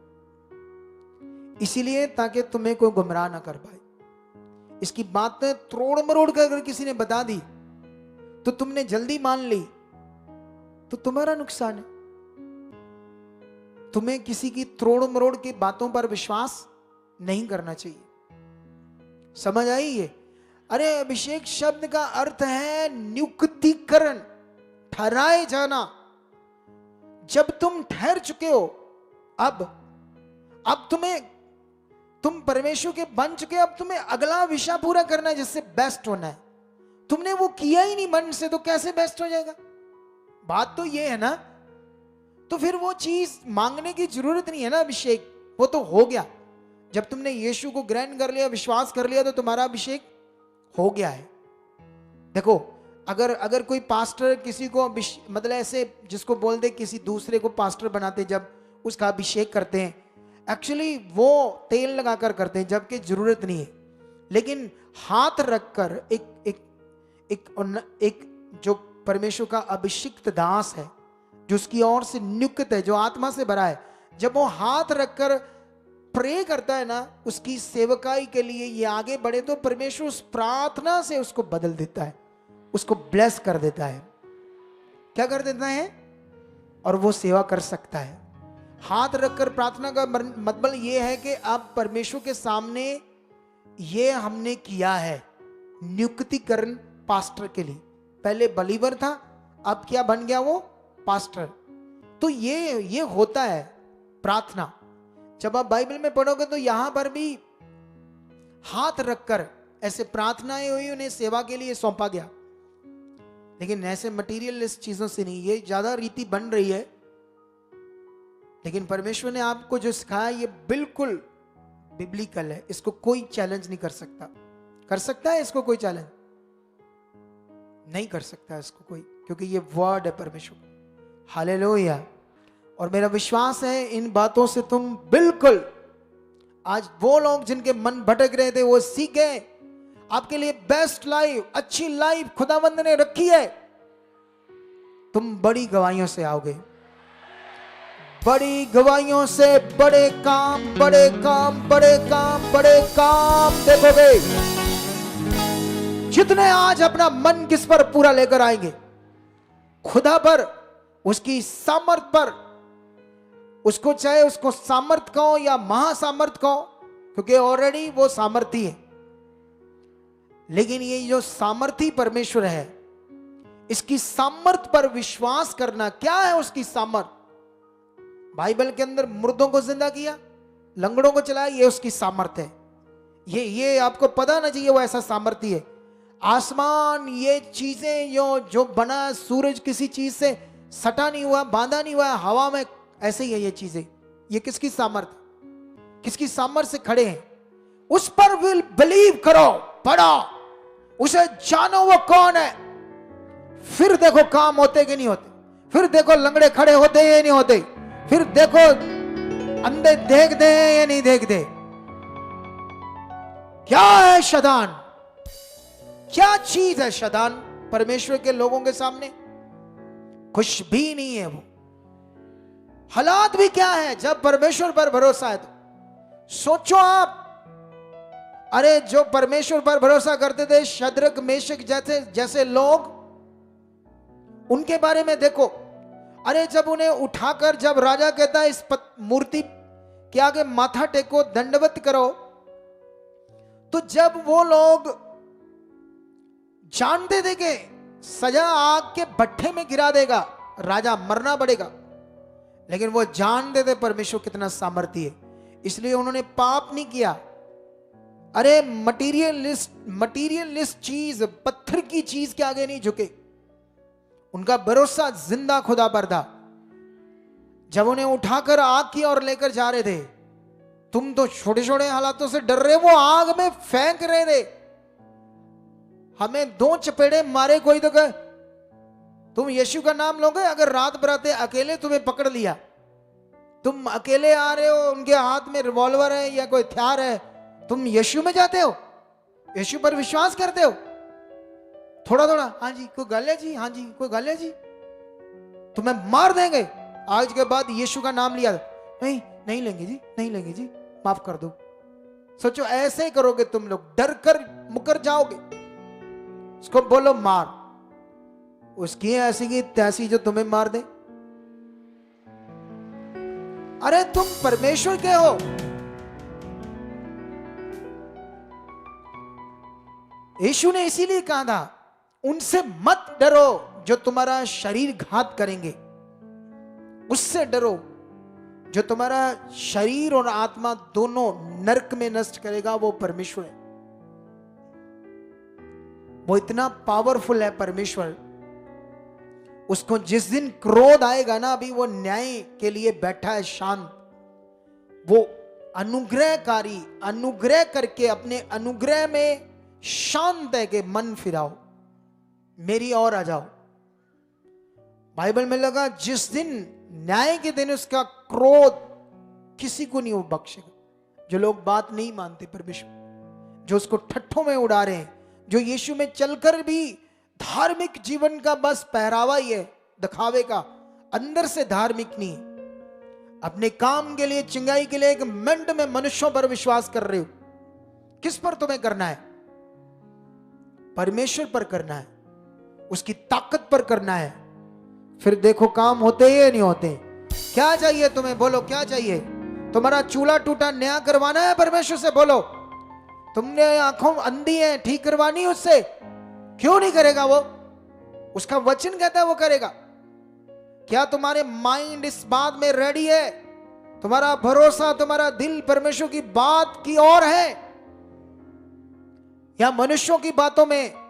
इसीलिए ताकि तुम्हें कोई गुमराह ना कर पाए। इसकी बातें तोड़ मरोड़ कर अगर किसी ने बता दी तो तुमने जल्दी मान ली तो तुम्हारा नुकसान है। तुम्हें किसी की तोड़ मरोड़ की बातों पर विश्वास नहीं करना चाहिए। समझ आई ये? अरे अभिषेक शब्द का अर्थ है नियुक्तिकरण, ठहराए जाना। जब तुम ठहर चुके हो, अब तुम परमेश्वर के बन चुके, अब तुम्हें अगला विषय पूरा करना है जिससे बेस्ट होना है। तुमने वो किया ही नहीं मन से, तो कैसे बेस्ट हो जाएगा? बात तो ये है ना। तो फिर वो चीज मांगने की जरूरत नहीं है ना अभिषेक, वो तो हो गया। जब तुमने यीशु को ग्रहण कर लिया, विश्वास कर लिया, तो तुम्हारा अभिषेक हो गया है। देखो अगर कोई पास्टर किसी को मतलब ऐसे जिसको बोल दे, किसी दूसरे को पास्टर बनाते, जब उसका अभिषेक करते हैं, एक्चुअली वो तेल लगाकर करते हैं, जबकि जरूरत नहीं है। लेकिन हाथ रखकर एक जो परमेश्वर का अभिषिक्त दास है, जो उसकी ओर से नियुक्त है, जो आत्मा से भरा है, जब वो हाथ रखकर प्रे करता है ना उसकी सेवकाई के लिए, ये आगे बढ़े, तो परमेश्वर उस प्रार्थना से उसको बदल देता है, उसको ब्लेस कर देता है। क्या कर देता है? और वो सेवा कर सकता है। हाथ रखकर प्रार्थना का मतलब ये है कि अब परमेश्वर के सामने ये हमने किया है, नियुक्तिकरण पास्टर के लिए। पहले बलीवर था, अब क्या बन गया वो? पास्टर। तो ये होता है प्रार्थना। जब आप बाइबल में पढ़ोगे तो यहां पर भी हाथ रखकर ऐसे प्रार्थनाएं हुई, उन्हें सेवा के लिए सौंपा गया। लेकिन ऐसे मटीरियलिस्ट चीजों से नहीं, ये ज्यादा रीति बन रही है। लेकिन परमेश्वर ने आपको जो सिखाया ये बिल्कुल बिब्लिकल है, इसको कोई चैलेंज नहीं कर सकता। कर सकता है इसको कोई चैलेंज? नहीं कर सकता इसको कोई, क्योंकि ये वर्ड है परमेश्वर। हालेलुया। और मेरा विश्वास है इन बातों से तुम बिल्कुल, आज वो लोग जिनके मन भटक रहे थे वो सीख गए। आपके लिए बेस्ट लाइफ, अच्छी लाइफ खुदावंद ने रखी है। तुम बड़ी गवाहियों से आओगे, बड़ी गवाहियों से बड़े काम, बड़े काम, बड़े काम, बड़े काम देखोगे। जितने आज अपना मन किस पर पूरा लेकर आएंगे, खुदा पर, उसकी सामर्थ पर, उसको चाहे उसको सामर्थ कहो या महासामर्थ कहो, क्योंकि ऑलरेडी वो सामर्थी है। लेकिन ये जो सामर्थी परमेश्वर है, इसकी सामर्थ पर विश्वास करना। क्या है उसकी सामर्थ? बाइबल के अंदर मुर्दों को जिंदा किया, लंगड़ों को चलाया, ये उसकी सामर्थ है। ये आपको पता ना चाहिए वो ऐसा सामर्थी है। आसमान, ये चीजें जो बना, सूरज किसी चीज से सटा नहीं हुआ, बांधा नहीं हुआ, हवा में ऐसे ही है ये चीजें। ये किसकी सामर्थ, किसकी सामर्थ से खड़े हैं? उस पर विल बिलीव करो, पढ़ो, उसे जानो वो कौन है। फिर देखो काम होते कि नहीं होते, फिर देखो लंगड़े खड़े होते या नहीं होते, फिर देखो अंधे देखते हैं या नहीं देखते, क्या है शैतान? क्या चीज है शैतान परमेश्वर के लोगों के सामने? कुछ भी नहीं है वो। हालात भी क्या है जब परमेश्वर पर भरोसा है तो सोचो आप, अरे जो परमेश्वर पर भरोसा करते थे, शद्रक मेशक जैसे लोग, उनके बारे में देखो। अरे जब उन्हें उठाकर, जब राजा कहता है इस मूर्ति के आगे माथा टेको, दंडवत करो, तो जब वो लोग जानते थे कि सजा आग के भट्ठे में गिरा देगा, राजा मरना पड़ेगा, लेकिन वो जानते थे परमेश्वर कितना सामर्थ्य है, इसलिए उन्होंने पाप नहीं किया। अरे मटीरियलिस्ट चीज, पत्थर की चीज के आगे नहीं झुके, उनका भरोसा जिंदा खुदा पर था। जब उन्हें उठाकर आग की ओर लेकर जा रहे थे, तुम तो छोटे छोटे हालातों से डर रहे, वो आग में फेंक रहे थे, हमें 2 चपेड़े मारे कोई तो कहे तुम यीशु का नाम लोगे? अगर रात बराते अकेले तुम्हें पकड़ लिया, तुम अकेले आ रहे हो, उनके हाथ में रिवॉल्वर है या कोई हथियार है, तुम यीशु में जाते हो, यीशु पर विश्वास करते हो? थोड़ा थोड़ा, हाँ जी कोई गल है जी, हाँ जी कोई गल है जी, तुम्हें मार देंगे, आज के बाद यीशु का नाम लिया, नहीं नहीं लेंगे जी, नहीं लेंगे जी, माफ कर दो। सोचो ऐसे ही करोगे तुम लोग, डर कर मुकर जाओगे। उसको बोलो मार, उसकी ऐसी की तैसी जो तुम्हें मार दे। अरे तुम परमेश्वर के हो। यीशु ने इसीलिए कहा था उनसे मत डरो जो तुम्हारा शरीर घात करेंगे, उससे डरो जो तुम्हारा शरीर और आत्मा दोनों नरक में नष्ट करेगा, वो परमेश्वर है। वो इतना पावरफुल है परमेश्वर, उसको जिस दिन क्रोध आएगा ना, अभी वो न्याय के लिए बैठा है शांत, वो अनुग्रहकारी, अनुग्रह करके अपने अनुग्रह में शांत है कि मन फिराओ, मेरी ओर आ जाओ। बाइबल में लगा जिस दिन न्याय के दिन उसका क्रोध किसी को नहीं वो बख्शेगा। जो लोग बात नहीं मानते परमेश्वर, जो उसको ठट्ठों में उड़ा रहे हैं, जो यीशु में चलकर भी धार्मिक जीवन का बस पहरावा ही है, दिखावे का, अंदर से धार्मिक नहीं है, अपने काम के लिए, चिंगाई के लिए एक मिनट में मनुष्यों पर विश्वास कर रहे हो। किस पर तुम्हें करना है? परमेश्वर पर करना है, उसकी ताकत पर करना है। फिर देखो काम होते ही या नहीं होते। क्या चाहिए तुम्हें? बोलो क्या चाहिए? तुम्हारा चूल्हा टूटा नया करवाना है? परमेश्वर से बोलो। तुमने आंखों अंधी है, ठीक करवानी है उससे? क्यों नहीं करेगा वो? उसका वचन कहता है वो करेगा। क्या तुम्हारे माइंड इस बात में रेडी है? तुम्हारा भरोसा, तुम्हारा दिल परमेश्वर की बात की ओर है या मनुष्यों की बातों में?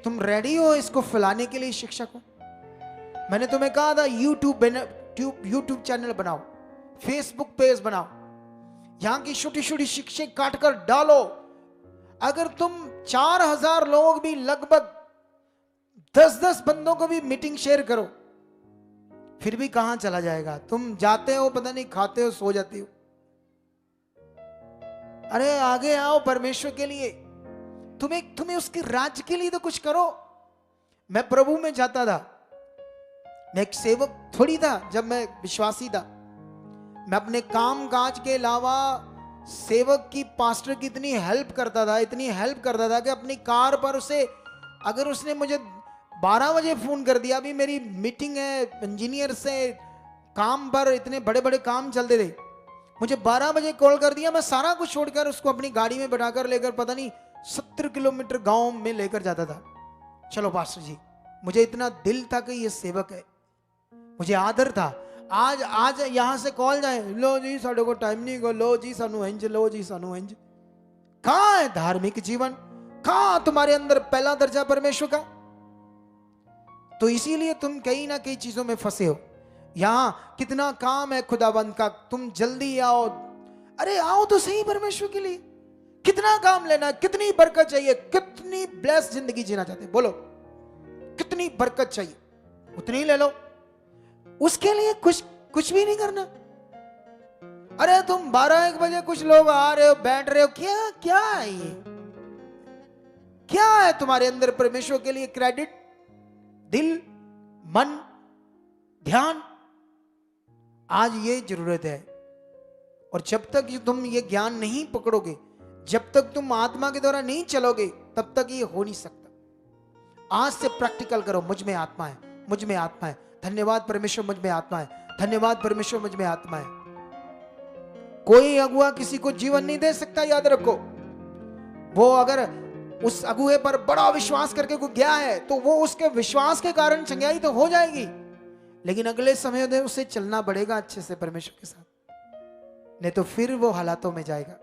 तुम रेडी हो इसको फैलाने के लिए? शिक्षा को मैंने तुम्हें कहा था यूट्यूब चैनल बनाओ, फेसबुक पेज बनाओ, यहां की छोटी छोटी शिक्षाएं काटकर डालो। अगर तुम 4000 लोग भी, लगभग 10-10 बंदों को भी मीटिंग शेयर करो, फिर भी कहां चला जाएगा? तुम जाते हो, पता नहीं खाते हो, सो जाते हो। अरे आगे आओ परमेश्वर के लिए। तुम्हें उसके राज्य के लिए तो कुछ करो। मैं प्रभु में जाता था, मैं एक सेवक थोड़ी था जब मैं विश्वासी था। मैं अपने काम काज के अलावा सेवक की, पास्टर की इतनी हेल्प करता था, इतनी हेल्प करता था कि अपनी कार पर उसे, अगर उसने मुझे 12 बजे फोन कर दिया, अभी मेरी मीटिंग है इंजीनियर से, काम पर इतने बड़े बड़े काम चलते थे, मुझे 12 बजे कॉल कर दिया, मैं सारा कुछ छोड़कर उसको अपनी गाड़ी में बैठाकर लेकर पता नहीं 70 किलोमीटर गांव में लेकर जाता था। चलो पास्टर जी, मुझे इतना दिल था कि ये सेवक है, मुझे आदर था। आज यहां से कॉल जाए, लो जी साढ़े को टाइम नहीं गो, लो जी सानू इंज, लो जी सानू इंज। कहां है धार्मिक जीवन? कहां तुम्हारे अंदर पहला दर्जा परमेश्वर का? तो इसीलिए तुम कहीं ना कहीं चीजों में फंसे हो। यहां कितना काम है खुदाबंद का, तुम जल्दी आओ। अरे आओ तो सही परमेश्वर के लिए। कितना काम लेना, कितनी बरकत चाहिए, कितनी ब्लेस जिंदगी जीना चाहते हैं? बोलो कितनी बरकत चाहिए, उतनी ले लो। उसके लिए कुछ भी नहीं करना। अरे तुम 12-1 बजे कुछ लोग आ रहे हो, बैठ रहे हो, क्या क्या है ये? क्या है तुम्हारे अंदर परमेश्वर के लिए? क्रेडिट, दिल, मन, ध्यान, आज ये जरूरत है। और जब तक तुम ये ज्ञान नहीं पकड़ोगे, जब तक तुम आत्मा के द्वारा नहीं चलोगे, तब तक ये हो नहीं सकता। आज से प्रैक्टिकल करो, मुझ में आत्मा है, मुझ में आत्मा है, धन्यवाद परमेश्वर मुझ में आत्मा है, धन्यवाद परमेश्वर मुझ में आत्मा है। कोई अगुआ किसी को जीवन नहीं दे सकता, याद रखो। वो अगर उस अगुए पर बड़ा विश्वास करके कोई गया है तो वो उसके विश्वास के कारण चंगाई तो हो जाएगी, लेकिन अगले समय में उसे चलना पड़ेगा अच्छे से परमेश्वर के साथ, नहीं तो फिर वो हालातों में जाएगा।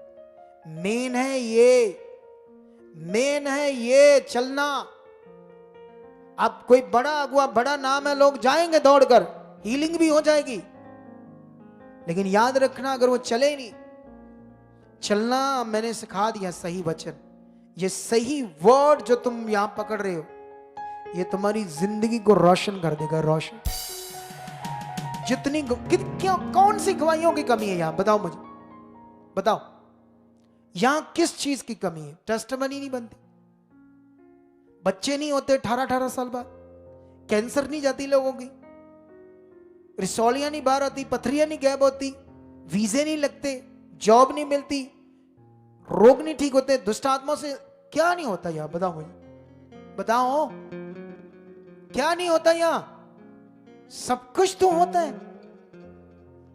मेन है ये, मेन है ये चलना। अब कोई बड़ा अगुआ, बड़ा नाम है, लोग जाएंगे दौड़कर, हीलिंग भी हो जाएगी, लेकिन याद रखना अगर वो चले नहीं, चलना मैंने सिखा दिया सही वचन, ये सही वर्ड जो तुम यहां पकड़ रहे हो, ये तुम्हारी जिंदगी को रोशन कर देगा, रोशन। जितनी क्या कौन सी गवाहियों की कमी है यहां? बताओ मुझे, बताओ यहां किस चीज की कमी है? टेस्टिमनी नहीं बनती, बच्चे नहीं होते 18-18 साल बाद, कैंसर नहीं जाती लोगों की, रिसौलियां नहीं बाहर आती, पथरियां नहीं गैब होती, वीजे नहीं लगते, जॉब नहीं मिलती, रोग नहीं ठीक होते, दुष्ट आत्मा से क्या नहीं होता यहां? बताओ मुझे, बताओ क्या नहीं होता यहां? सब कुछ तो होता है।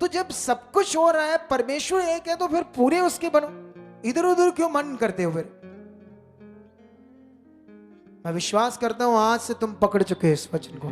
तो जब सब कुछ हो रहा है, परमेश्वर एक है, तो फिर पूरे उसके बनो, इधर उधर क्यों मन करते हो? फिर मैं विश्वास करता हूं आज से तुम पकड़ चुके हो इस वचन को।